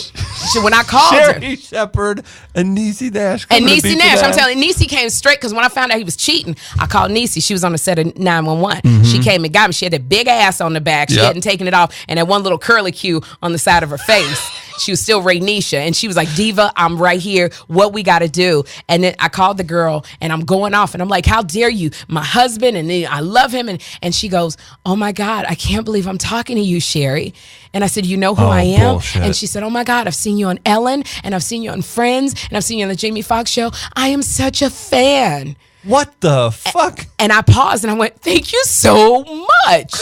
when I called Sherri Shepherd and Niecy Nash. I'm telling you, Niecy came straight because when I found out he was cheating, I called Niecy. She was on the set of 911. She came and got me. She had that big ass on the back. She hadn't taken it off, and that one little curly Q on the side of her face. She was still Raynisha. And she was like, Diva, I'm right here. What we got to do? And then I called the girl and I'm going off and I'm like, how dare you? My husband, and I love him. And she goes, oh my God, I can't believe I'm talking to you, Sherri. And I said, you know who I am? Bullshit. And she said, oh my God, I've seen you on Ellen and I've seen you on Friends and I've seen you on the Jamie Foxx show. I am such a fan. What the fuck? And I paused and I went, thank you so much.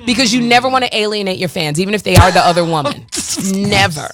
Because you never want to alienate your fans, even if they are the other woman. Never.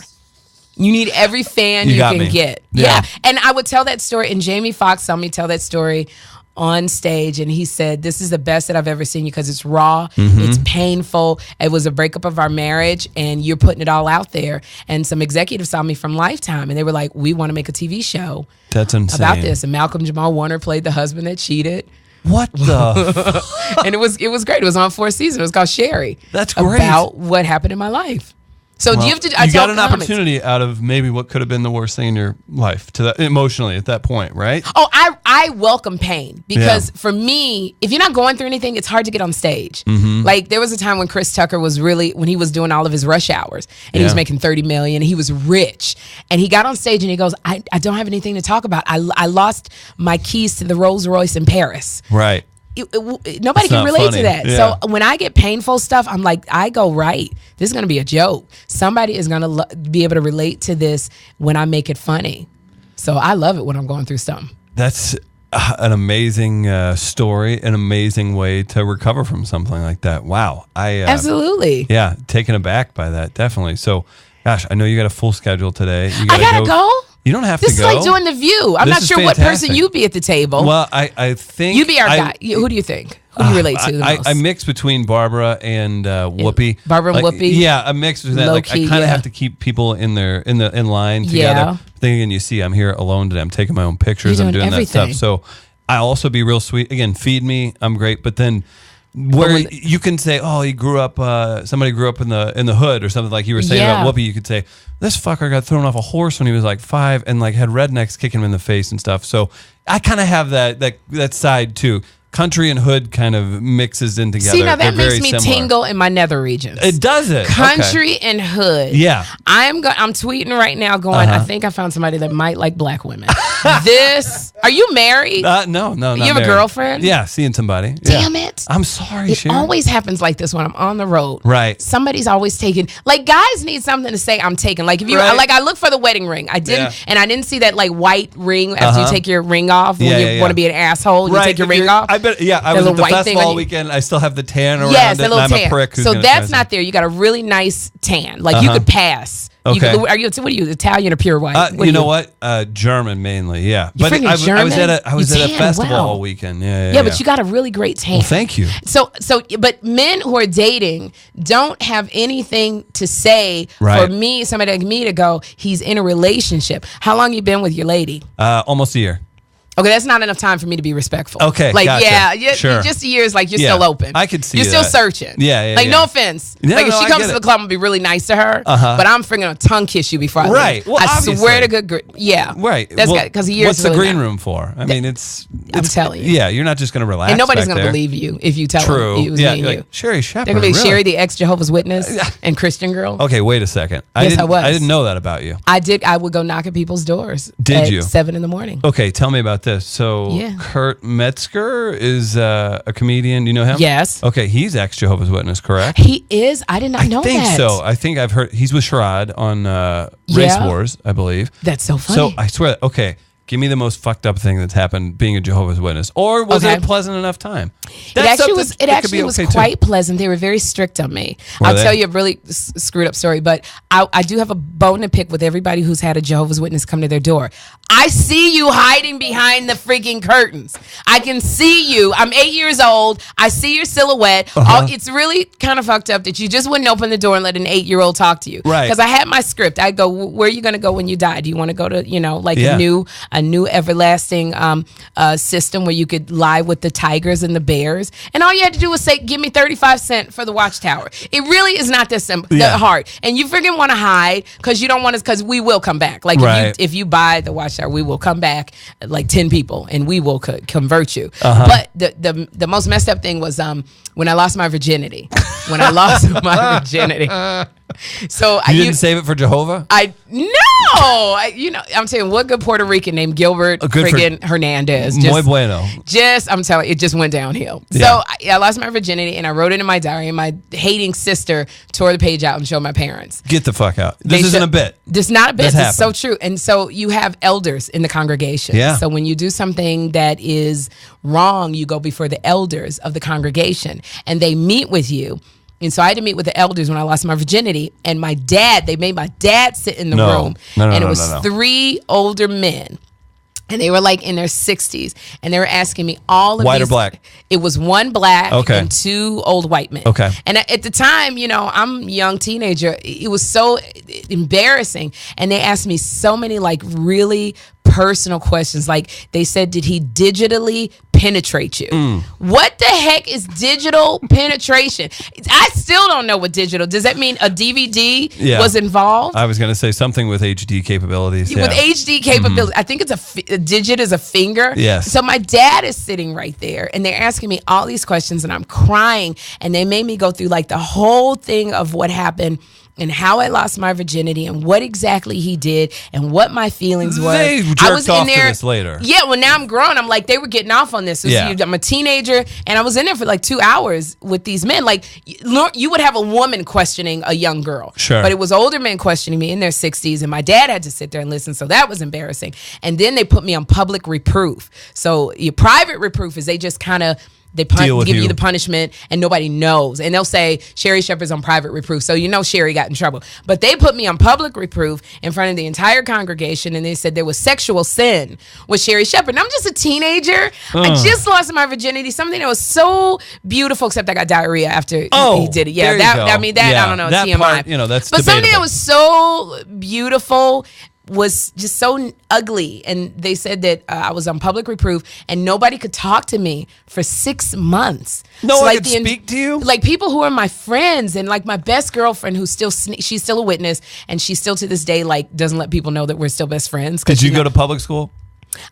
You need every fan you can get. Yeah. And I would tell that story, and Jamie Foxx saw me tell that story on stage, and he said, this is the best that I've ever seen you because it's raw, it's painful, it was a breakup of our marriage, and you're putting it all out there. And some executives saw me from Lifetime, and they were like, we want to make a TV show about this. And Malcolm Jamal Warner played the husband that cheated. What the? And it was great. It was on 4 seasons. It was called Sherri. That's great. About what happened in my life. So well, do you have to? You got an opportunity out of maybe what could have been the worst thing in your life to that emotionally at that point, right? Oh, I welcome pain because for me, if you're not going through anything, it's hard to get on stage. Like there was a time when Chris Tucker was when he was doing all of his rush hours and he was making $30 million and he was rich and he got on stage and he goes, I don't have anything to talk about. I lost my keys to the Rolls Royce in Paris. Right. Nobody can relate to that. Yeah. So when I get painful stuff, I'm like, I go, right, this is going to be a joke. Somebody is going to be able to relate to this when I make it funny. So I love it when I'm going through something. That's an amazing story, an amazing way to recover from something like that. Wow. Absolutely. Yeah, taken aback by that, definitely. So, gosh, I know you got a full schedule today. I got to go. You don't have to go. This is like doing The View. I'm not sure what person you'd be at the table. Well, I think... You'd be our guy. Who do you think? Who do you relate to the most? I mix between Barbara and Whoopi. Barbara and Whoopi? Yeah, a mix between that. Like, I kind of have to keep people in line together. Yeah. Then again, you see, I'm here alone today. I'm taking my own pictures. I'm doing everything. That stuff. So I also be real sweet. Again, feed me. I'm great. But then... where you can say, oh, he grew up, somebody grew up in the hood or something like you were saying about Whoopi. You could say, this fucker got thrown off a horse when he was like 5 and like had rednecks kicking him in the face and stuff. So I kind of have that side too. Country and hood kind of mixes in together. See, now that makes me tingle in my nether regions. It does it. Country and hood. Yeah. I'm tweeting right now going, I think I found somebody that might like black women. Are you married? No, not You have married. A girlfriend? Yeah, seeing somebody. Damn it. I'm sorry, Sherri. It always happens like this when I'm on the road. Right. Somebody's always taking, like guys need something to say I'm taking. Like if you, like I look for the wedding ring. I didn't, and I didn't see that like white ring after you take your ring off when you want to be an asshole. You take your ring off. I bet, I was at the festival all weekend. I still have the tan around it, and I'm a prick. So that's not there. You got a really nice tan. Like you could pass. Okay. What are you, Italian or pure white? You know what? German mainly, yeah. But I was at a festival all weekend. Yeah, but you got a really great tan. Well, thank you. So, but men who are dating don't have anything to say for me, somebody like me to go, he's in a relationship. How long you been with your lady? Almost a year. Okay, that's not enough time for me to be respectful. Okay, like gotcha. Sure. Just a year is like you're still open. I could see you're still searching. Yeah. Like no offense. Like if she comes to the club, I'm gonna be really nice to her. But I'm freaking gonna tongue kiss you before I leave. Right. Well, I swear to good. Right. That's because a year. What's the green room for? I mean, I'm telling you. Yeah, you're not just gonna relax. And nobody's gonna believe you if you tell them it was me and you. Sherri Shepherd. They're gonna be Sherri, the ex Jehovah's Witness and Christian girl. Okay, wait a second. I didn't know that about you. I did. I would go knock at people's doors. Did you? 7 a.m. Okay, tell me about this. So. Kurt Metzger is a comedian. Do you know him? Yes. Okay, he's ex-Jehovah's Witness, correct? He is? I did not know that. I think so. I think I've heard. He's with Sherrod on Race Wars, I believe. That's so funny. So I swear, okay, give me the most fucked up thing that's happened being a Jehovah's Witness. Or was it a pleasant enough time? It actually was quite pleasant. They were very strict on me. I'll tell you a really screwed up story, but I do have a bone to pick with everybody who's had a Jehovah's Witness come to their door. I see you hiding behind the freaking curtains. I can see you. I'm 8 years old. I see your silhouette. It's really kind of fucked up that you just wouldn't open the door and let an 8-year-old talk to you. Right. Because I had my script. I'd go, where are you going to go when you die? Do you want to go to, a new everlasting system where you could lie with the tigers and the bears? And all you had to do was say, give me 35 cents for the watchtower. It really is not this simple, that hard. And you freaking want to hide because you don't want to, because we will come back. Like if you buy the watchtower, we will come back like 10 people and we will convert you. But the most messed up thing was when I lost my virginity. So you didn't save it for Jehova? I'm saying, what good Puerto Rican named Gilbert friggin' Hernandez? Muy bueno. I'm telling you, it just went downhill. Yeah. So I lost my virginity, and I wrote it in my diary, and my hating sister tore the page out and showed my parents. Get the fuck out. This isn't a bit. This is not a bit. This is so true. And so you have elders in the congregation. Yeah. So when you do something that is wrong, you go before the elders of the congregation, and they meet with you. And so I had to meet with the elders when I lost my virginity. And they made my dad sit in the room. And it was 3 older men. And they were like in their 60s. And they were asking me all of White or black? It was 1 black and 2 old white men. Okay. And at the time, I'm a young teenager. It was so embarrassing. And they asked me so many like really personal questions. Like they said, did he digitally penetrate you? What the heck is digital penetration? I still don't know what digital. Does that mean a DVD was involved? I was going to say something with HD capabilities. With HD capabilities. I think it's a digit is a finger. Yes. So my dad is sitting right there, and they're asking me all these questions, and I'm crying, and they made me go through like the whole thing of what happened and how I lost my virginity and what exactly he did and what my feelings were. They jerked off to this later. Yeah, well, now I'm grown. I'm like, they were getting off on this. I'm a teenager, and I was in there for like 2 hours with these men. Like, you would have a woman questioning a young girl. Sure. But it was older men questioning me in their 60s, and my dad had to sit there and listen, so that was embarrassing. And then they put me on public reproof. So your private reproof is they just kind of... They give you the punishment and nobody knows. And they'll say, Sherri Shepherd's on private reproof. So Sherri got in trouble. But they put me on public reproof in front of the entire congregation, and they said there was sexual sin with Sherri Shepherd. And I'm just a teenager. I just lost my virginity. Something that was so beautiful, except I got diarrhea after he did it. Yeah, I don't know, that TMI. part, that's but debatable. something that was so beautiful was just so ugly. And they said that I was on public reproof and nobody could talk to me for 6 months. No one could speak to you? Like people who are my friends and like my best girlfriend who's still, she's still a witness and she still to this day like doesn't let people know that we're still best friends. Did you go to public school?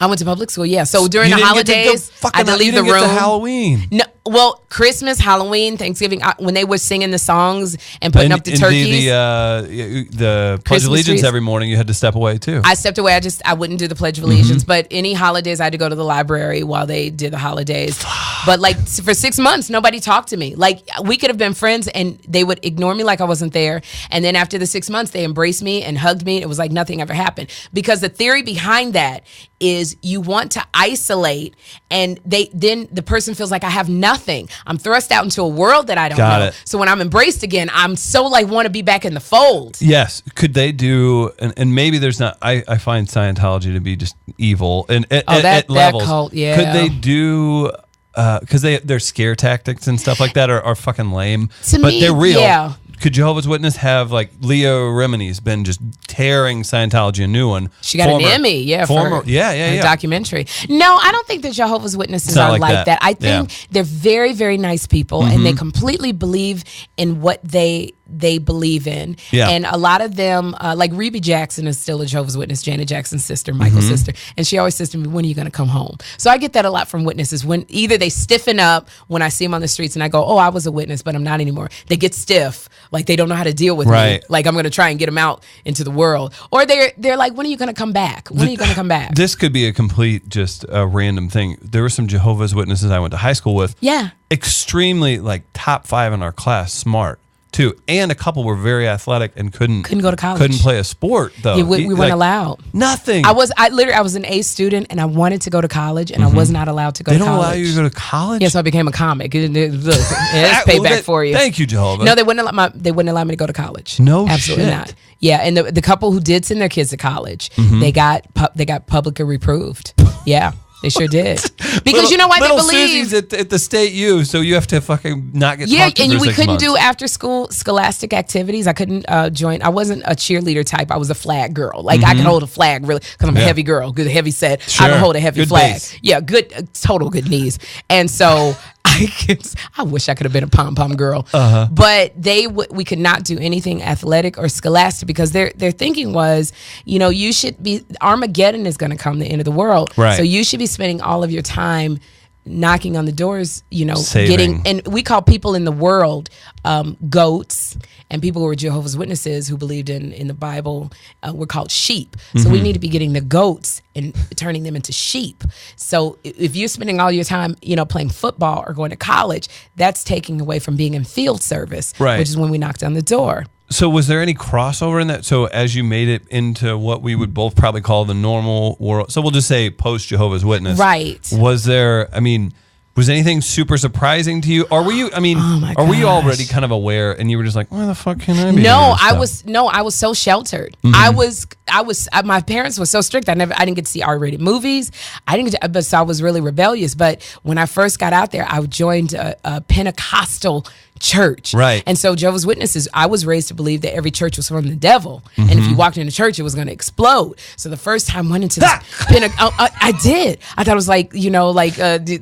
I went to public school, yeah. So during the holidays, I had to leave the room. To Halloween. No, well, Christmas, Halloween, Thanksgiving, when they were singing the songs and putting up the turkeys. The Pledge of Allegiance every morning, you had to step away too. I stepped away. I wouldn't do the Pledge of Allegiance, but any holidays, I had to go to the library while they did the holidays. But like for 6 months, nobody talked to me. Like we could have been friends and they would ignore me like I wasn't there. And then after the 6 months, they embraced me and hugged me. It was like nothing ever happened. Because the theory behind that is you want to isolate and then the person feels like I have nothing. I'm thrust out into a world that I don't know. So when I'm embraced again, I'm so like want to be back in the fold. Yes. Could they do, and maybe there's not, I find Scientology to be just evil and at levels. That cult, yeah. Could they do, because their scare tactics and stuff like that are fucking lame, but they're real. Yeah. Could Jehovah's Witness have like Leo Remini's been just tearing Scientology a new one? She got an Emmy, for a documentary. No, I don't think that Jehovah's Witnesses are like that. I think they're very, very nice people, and they completely believe in what they believe in. Yeah. And a lot of them, like Rebe Jackson is still a Jehovah's Witness, Janet Jackson's sister, Michael's sister. And she always says to me, when are you going to come home? So I get that a lot from witnesses. When either they stiffen up when I see them on the streets and I go, oh, I was a witness, but I'm not anymore. They get stiff. Like they don't know how to deal with me. Like I'm going to try and get them out into the world. Or they're like, when are you going to come back? When are you going to come back? This could be a complete, just a random thing. There were some Jehovah's Witnesses I went to high school with. Yeah. Extremely like top 5 in our class, smart. Too, and a couple were very athletic and couldn't go to college. Couldn't play a sport though. Yeah, we weren't allowed. Nothing. I was an A student and I wanted to go to college and I was not allowed to go to college. They don't allow you to go to college? Yeah, so I became a comic. It's payback for you. Thank you, Jehovah. No, they wouldn't allow me to go to college. No, absolutely shit. not. Yeah, and the couple who did send their kids to college, they got publicly reproved. Yeah. They sure did. Because you know why they believe. Susie's at the state U, so you have to fucking not get talked to for 6 months. We couldn't do after school scholastic activities. I couldn't join. I wasn't a cheerleader type. I was a flag girl. Like I could hold a flag really because I'm a heavy girl, good heavy set. Sure. I can hold a heavy flag. Base. Yeah, good, total good knees. And so I wish I could have been a pom-pom girl. But we could not do anything athletic or scholastic because their thinking was, you should be, Armageddon is going to come, the end of the world. Right. So you should be spending all of your time knocking on the doors, Saving. and we call people in the world goats, and people who were Jehovah's Witnesses who believed in the Bible were called sheep. So we need to be getting the goats and turning them into sheep. So if you're spending all your time, playing football or going to college, that's taking away from being in field service, right, which is when we knocked on the door. So was there any crossover in that? So as you made it into what we would both probably call the normal world, so we'll just say post Jehovah's Witness. Right. Was there, was anything super surprising to you? Or were you, were you already kind of aware and you were just like, why the fuck can I be? No, I was so sheltered. My parents were so strict. I didn't get to see R-rated movies. So I was really rebellious. But when I first got out there, I joined a Pentecostal church. Right. And so Jehovah's Witnesses, I was raised to believe that every church was from the devil. And if you walked into church, it was going to explode. So the first time I went into this I did. I thought it was like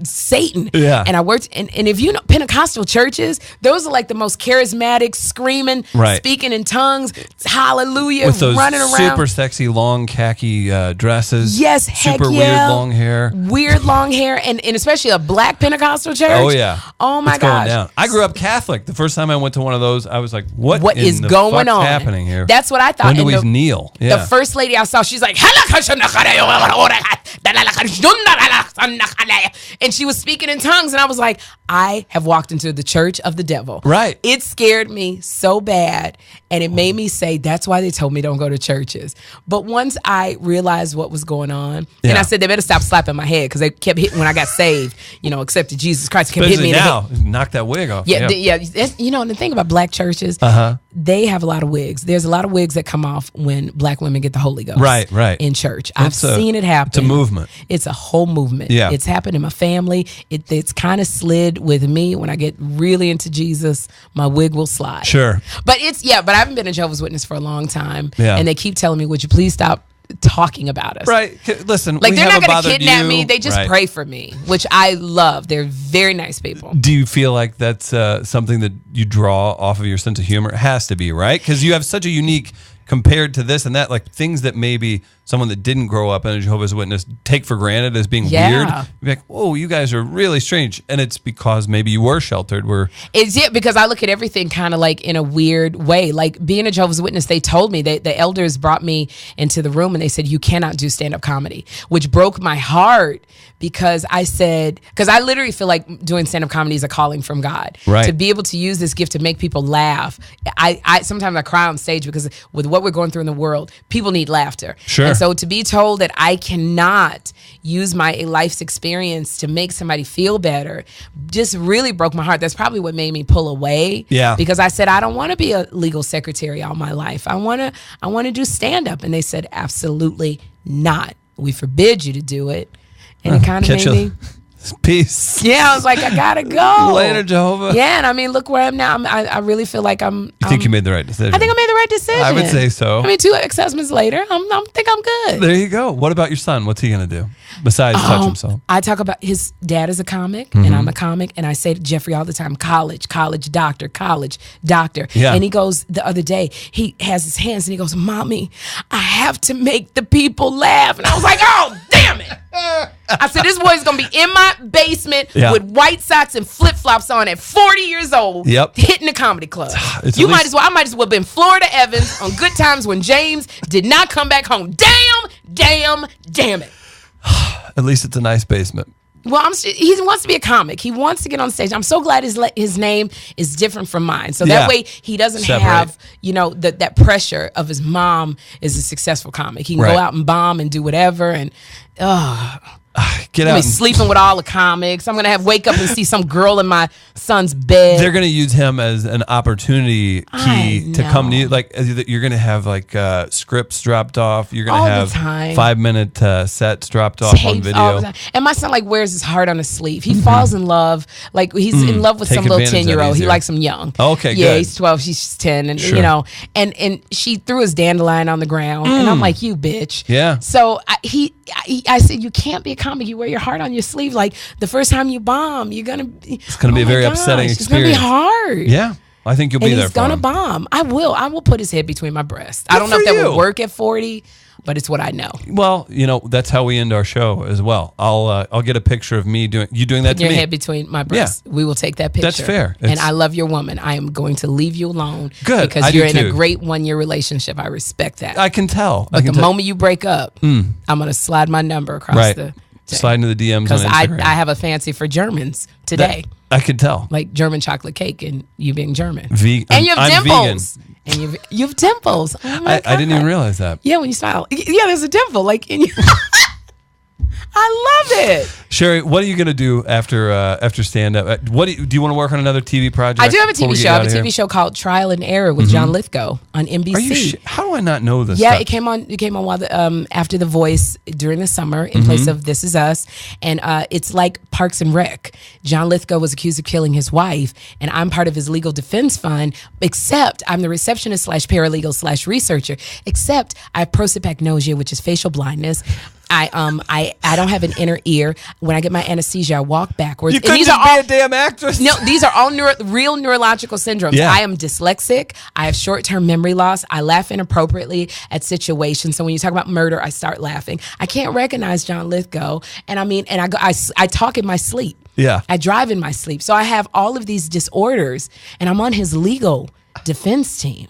Satan. Yeah. And I worked, and if you know Pentecostal churches, those are like the most charismatic, screaming, speaking in tongues, hallelujah, with those running around. Super sexy long khaki dresses. Yes, super weird long hair. Weird long hair, and especially a black Pentecostal church. Oh yeah. Oh my it's going gosh. down. I grew up Catholic. The first time I went to one of those, I was like, what is going on happening here? That's what I thought. When do we kneel? Yeah. The first lady I saw, she's like, and she was speaking in tongues, and I was like, I have walked into the church of the devil. Right. It scared me so bad, and it made me say, that's why they told me don't go to churches. But once I realized what was going on, and I said they better stop slapping my head, because they kept hitting when I got saved, accepted Jesus Christ, kept hitting me now, knock that wig off. Yeah. And the thing about black churches, they have a lot of wigs. There's a lot of wigs that come off when black women get the Holy Ghost. Right. In church. I've seen it happen. It's a movement. It's a whole movement. Yeah. It's happened in my family. It's kind of slid with me. When I get really into Jesus, my wig will slide. Sure. But but I haven't been a Jehovah's Witness for a long time. Yeah. And they keep telling me, would you please stop talking about us? Right. Listen, like, they're not going to kidnap you. me. They just pray for me, which I love. They're very nice people. Do you feel like that's something that you draw off of your sense of humor? It has to be, right? Because you have such a unique, compared to this and that, like things that maybe someone that didn't grow up in a Jehovah's Witness take for granted as being weird. You'd be like, whoa, you guys are really strange. And it's because maybe you were sheltered. Because I look at everything kind of like in a weird way. Like being a Jehovah's Witness, they told me, the elders brought me into the room and they said, you cannot do stand-up comedy, which broke my heart, because I literally feel like doing stand-up comedy is a calling from God. Right. To be able to use this gift to make people laugh. I sometimes I cry on stage because with what we're going through in the world, people need laughter. Sure. And so to be told that I cannot use my life's experience to make somebody feel better just really broke my heart. That's probably what made me pull away. Yeah. Because I said, I don't want to be a legal secretary all my life. I want to do stand-up. And they said, absolutely not. We forbid you to do it. And it kind of made me... Peace. Yeah, I was like, I gotta go. Later, Jehovah. Yeah, and look where I'm now. I really feel like I'm. You think you made the right decision? I think I made the right decision. I would say so. 2 ex-husbands later, I think I'm good. There you go. What about your son? What's he gonna do besides touch himself? I talk about his dad is a comic, and I'm a comic, and I say to Jeffrey all the time, college doctor. Yeah. And he goes the other day, he has his hands and he goes, Mommy, I have to make the people laugh. And I was like, oh, damn it. I said, this boy's gonna be in my basement with white socks and flip flops on at 40 years old, hitting the comedy club. I might as well have been Florida Evans on Good Times when James did not come back home. Damn it. At least it's a nice basement. Well, he wants to be a comic. He wants to get on stage. I'm so glad his name is different from mine. So that way he doesn't have, that pressure of his mom is a successful comic. He can go out and bomb and do whatever. And get out. Sleeping with all the comics. I'm going to wake up and see some girl in my son's bed. They're going to use him as an opportunity key to come to you. Like, you're going to have scripts dropped off. You're going to have 5-minute sets dropped off on video. And my son wears his heart on his sleeve. He falls in love. Like he's in love with some little 10-year-old. He likes him young. Okay, yeah, good. He's 12. She's 10. And and she threw his dandelion on the ground. And I'm like, you bitch. Yeah. So I said, you can't be a comic. You wear your heart on your sleeve. Like the first time you bomb, it's gonna be a very upsetting experience. It's gonna be hard. Yeah. I think you'll be there he's for him. He's gonna bomb. I will put his head between my breasts. I don't know if that would work at 40, but it's what I know. Well, that's how we end our show as well. I'll get a picture of me doing that to me. Your head between my breasts. Yeah. We will take that picture. That's fair. And I love your woman. I am going to leave you alone. Good. Because you're in a great 1-year relationship. I respect that. I can tell. But the moment you break up, I'm going to slide my number across the... Slide into the DMs on Instagram. Because I have a fancy for Germans today. I could tell. Like German chocolate cake and you being German. And you have I'm dimples. Vegan. And you have dimples. Oh I didn't even realize that. Yeah, when you smile. Yeah, there's a dimple. Like in you. I love it. Sherri, what are you going to do after stand-up? Do you want to work on another TV project? I do have a TV show. I have a TV show called Trial and Error with John Lithgow on NBC. How do I not know this? Yeah, stuff? it came on while after The Voice during the summer in place of This Is Us, and it's like Parks and Rec. John Lithgow was accused of killing his wife, and I'm part of his legal defense fund. Except I'm the receptionist / paralegal / researcher. Except I have prosopagnosia, which is facial blindness. I don't have an inner ear. When I get my anesthesia, I walk backwards. You couldn't just be a damn actress. No, these are all real neurological syndromes. Yeah. I am dyslexic. I have short-term memory loss. I laugh inappropriately at situations. So when you talk about murder, I start laughing. I can't recognize John Lithgow, and I talk in my sleep. Yeah, I drive in my sleep. So I have all of these disorders, and I'm on his legal defense team.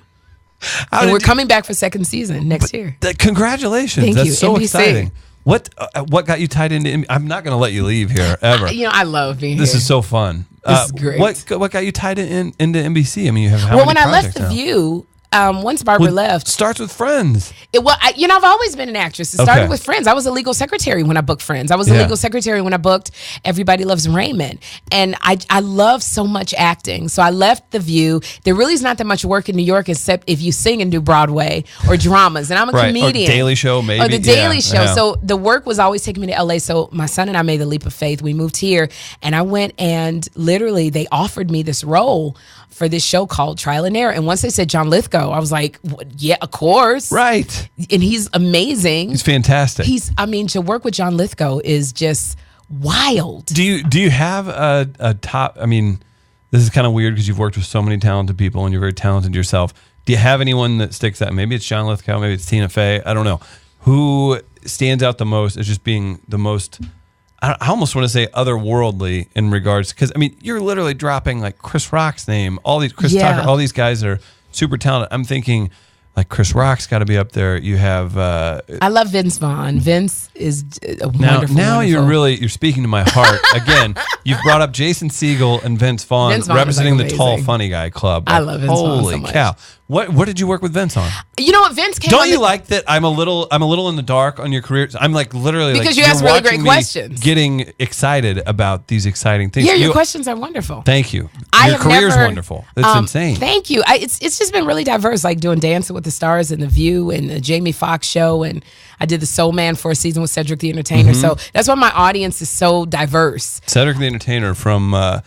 And we're coming back for second season next year. Congratulations! Thank That's you, so NBC. Exciting. What got you tied into? I'm not going to let you leave here ever. I love being here. This is so fun. This is great. What got you tied into NBC? I mean, you have how many when I left projects The now? View. Once Barbara left, starts with Friends. I've always been an actress. It started with Friends. I was a legal secretary when I booked Friends. I was a legal secretary when I booked Everybody Loves Raymond. And I love so much acting. So I left The View. There really is not that much work in New York except if you sing and do Broadway or dramas. And I'm a comedian. Or Daily Show, maybe. Or The Daily Show. Yeah. So the work was always taking me to LA. So my son and I made the leap of faith. We moved here and I went and literally they offered me this role for this show called Trial and Error. And once they said John Lithgow, I was like, yeah, of course. Right. And he's amazing. He's fantastic. To work with John Lithgow is just wild. Do you have a top, this is kind of weird because you've worked with so many talented people and you're very talented yourself. Do you have anyone that sticks out? Maybe it's John Lithgow, maybe it's Tina Fey. I don't know. Who stands out the most as just being the most, I almost want to say otherworldly in regards, because you're literally dropping like Chris Rock's name, all these Tucker, all these guys that are super talented. I'm thinking like Chris Rock's got to be up there. You have I love Vince Vaughn. Vince is a wonderful. Now you're speaking to my heart again. You've brought up Jason Segel and Vince Vaughn representing the Tall Funny Guy Club. I love Vince Vaughn so much. Holy cow! What did you work with Vince on? You know what, Vince came. Don't you like that? I'm a little in the dark on your career. I'm like literally because you ask really great questions. Getting excited about these exciting things. Yeah, your questions are wonderful. Thank you. Your career's wonderful. It's insane. Thank you. It's just been really diverse. Like doing Dancing with the Stars and The View and the Jamie Foxx show, and I did the Soul Man for a season with Cedric the Entertainer. So that's why my audience is so diverse. Cedric the Entertainer from I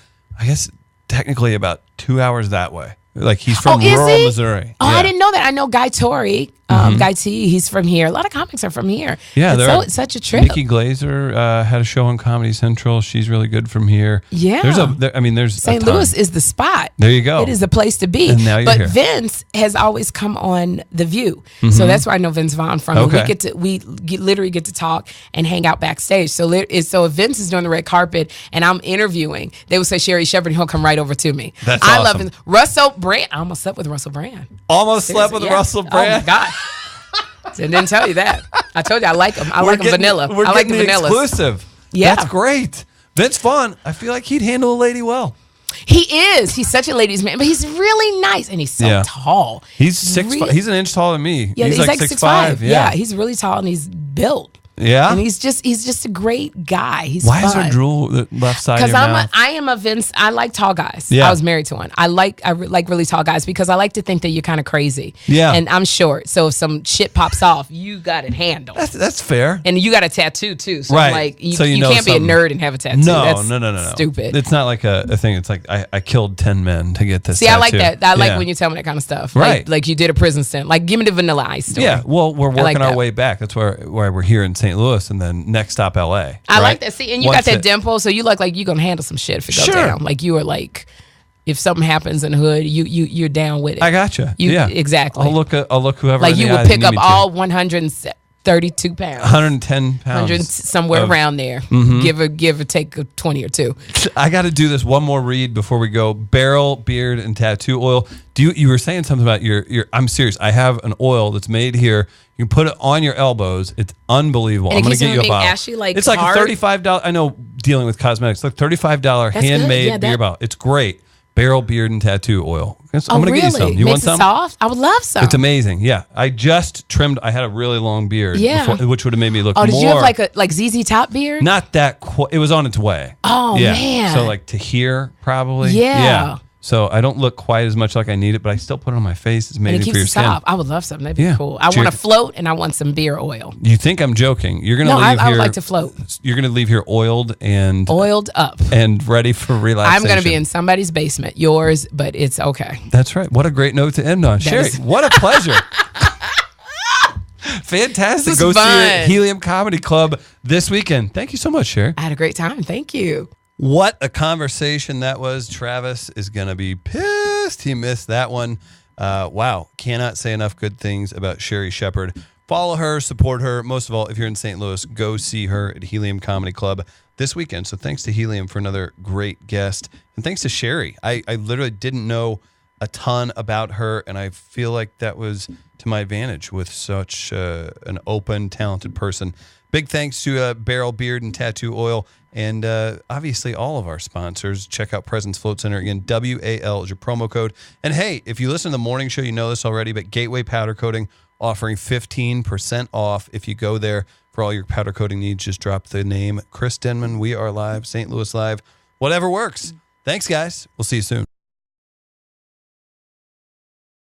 guess technically about 2 hours that way. Like he's from rural Missouri. Oh, yeah. I didn't know that. I know Guy Torrey, Guy T. He's from here. A lot of comics are from here. Yeah, it's such a trip. Nikki Glazer had a show on Comedy Central. She's really good from here. Yeah, there's St. Louis is the spot. There you go. It is the place to be. And now you're here. Vince has always come on The View, so that's where I know Vince Vaughn from. Okay. We literally get to talk and hang out backstage. So if Vince is doing the red carpet and I'm interviewing, they would say Sherri Shepherd, and he'll come right over to me. That's awesome. I love Vince. Russell Brand. I almost slept with Russell Brand. Slept with Russell Brand. Oh my God. I didn't tell you that. I told you I like him. I like him vanilla. We're I like getting the exclusive. Yeah. That's great. Vince Vaughn, I feel like he'd handle a lady well. He is. He's such a ladies' man, but he's really nice and he's so tall. He's 6'5". He's an inch taller than me. Yeah, he's like 6'5". Yeah, he's really tall and he's built. Yeah, and he's just a great guy. He's Why fun. is there drool the left side of your mouth? I am a Vince. I like tall guys. Yeah. I was married to one. I like really tall guys because I like to think that you're kind of crazy. Yeah, and I'm short, so if some shit pops off, you got it handled. That's fair. And you got a tattoo too, so right? I'm like you so you can't be a nerd and have a tattoo. No, that's stupid. It's not like a thing. It's like I killed 10 men to get this. See, tattoo. I like that. I like when you tell me that kind of stuff. Right, like you did a prison stint. Like give me the Vanilla Ice story. Yeah, well, we're working our way back. That's why we're here in St. Louis, and then next stop LA. I like that. See, and you got that dimple, so you look like you're gonna handle some shit if it goes down. Like you are like if something happens in the hood, you're down with it. I gotcha. Yeah, exactly. I'll look whoever. Like in you the would eye pick you up need me all 132 pounds, 110 pounds, 100 somewhere around there. Give or take a 20 or 2. I got to do this one more read before we go. Barrel, beard, and tattoo oil. You were saying something about your? I'm serious. I have an oil that's made here. You can put it on your elbows. It's unbelievable. I'm going to get you a bottle. Ashy, like it's like hard. a $35. I know dealing with cosmetics, like $35 handmade beer bottle. It's great. Barrel, beard, and tattoo oil. I'm going to get you some. You want some? Soft? I would love some. It's amazing. Yeah, I just trimmed. I had a really long beard. Yeah, before, which would have made me look more. Oh, did you have like ZZ Top beard? Not that. It was on its way. Oh man. So like to here probably. Yeah. So I don't look quite as much like I need it, but I still put it on my face. It's amazing for your skin. Soft. I would love something. That'd be cool. I want to float, and I want some beer oil. You think I'm joking? You're gonna leave here. I would like to float. You're gonna leave here oiled up and ready for relaxation. I'm gonna be in somebody's basement, yours, but it's okay. That's right. What a great note to end on, Sherri. What a pleasure. Fantastic. Go see her at Helium Comedy Club this weekend. Thank you so much, Sherri. I had a great time. Thank you. What a conversation that was. Travis is going to be pissed he missed that one. Wow. Cannot say enough good things about Sherri Shepherd. Follow her, support her. Most of all, if you're in St. Louis, go see her at Helium Comedy Club this weekend. So thanks to Helium for another great guest. And thanks to Sherri. I literally didn't know a ton about her, and I feel like that was to my advantage with such an open, talented person. Big thanks to Barrel, Beard, and Tattoo Oil. And obviously all of our sponsors. Check out Presence Float Center. Again, WAL is your promo code. And hey, if you listen to the morning show, you know this already, but Gateway Powder Coating offering 15% off if you go there for all your powder coating needs. Just drop the name Chris Denman. We are live, St. Louis Live, whatever works. Thanks, guys. We'll see you soon.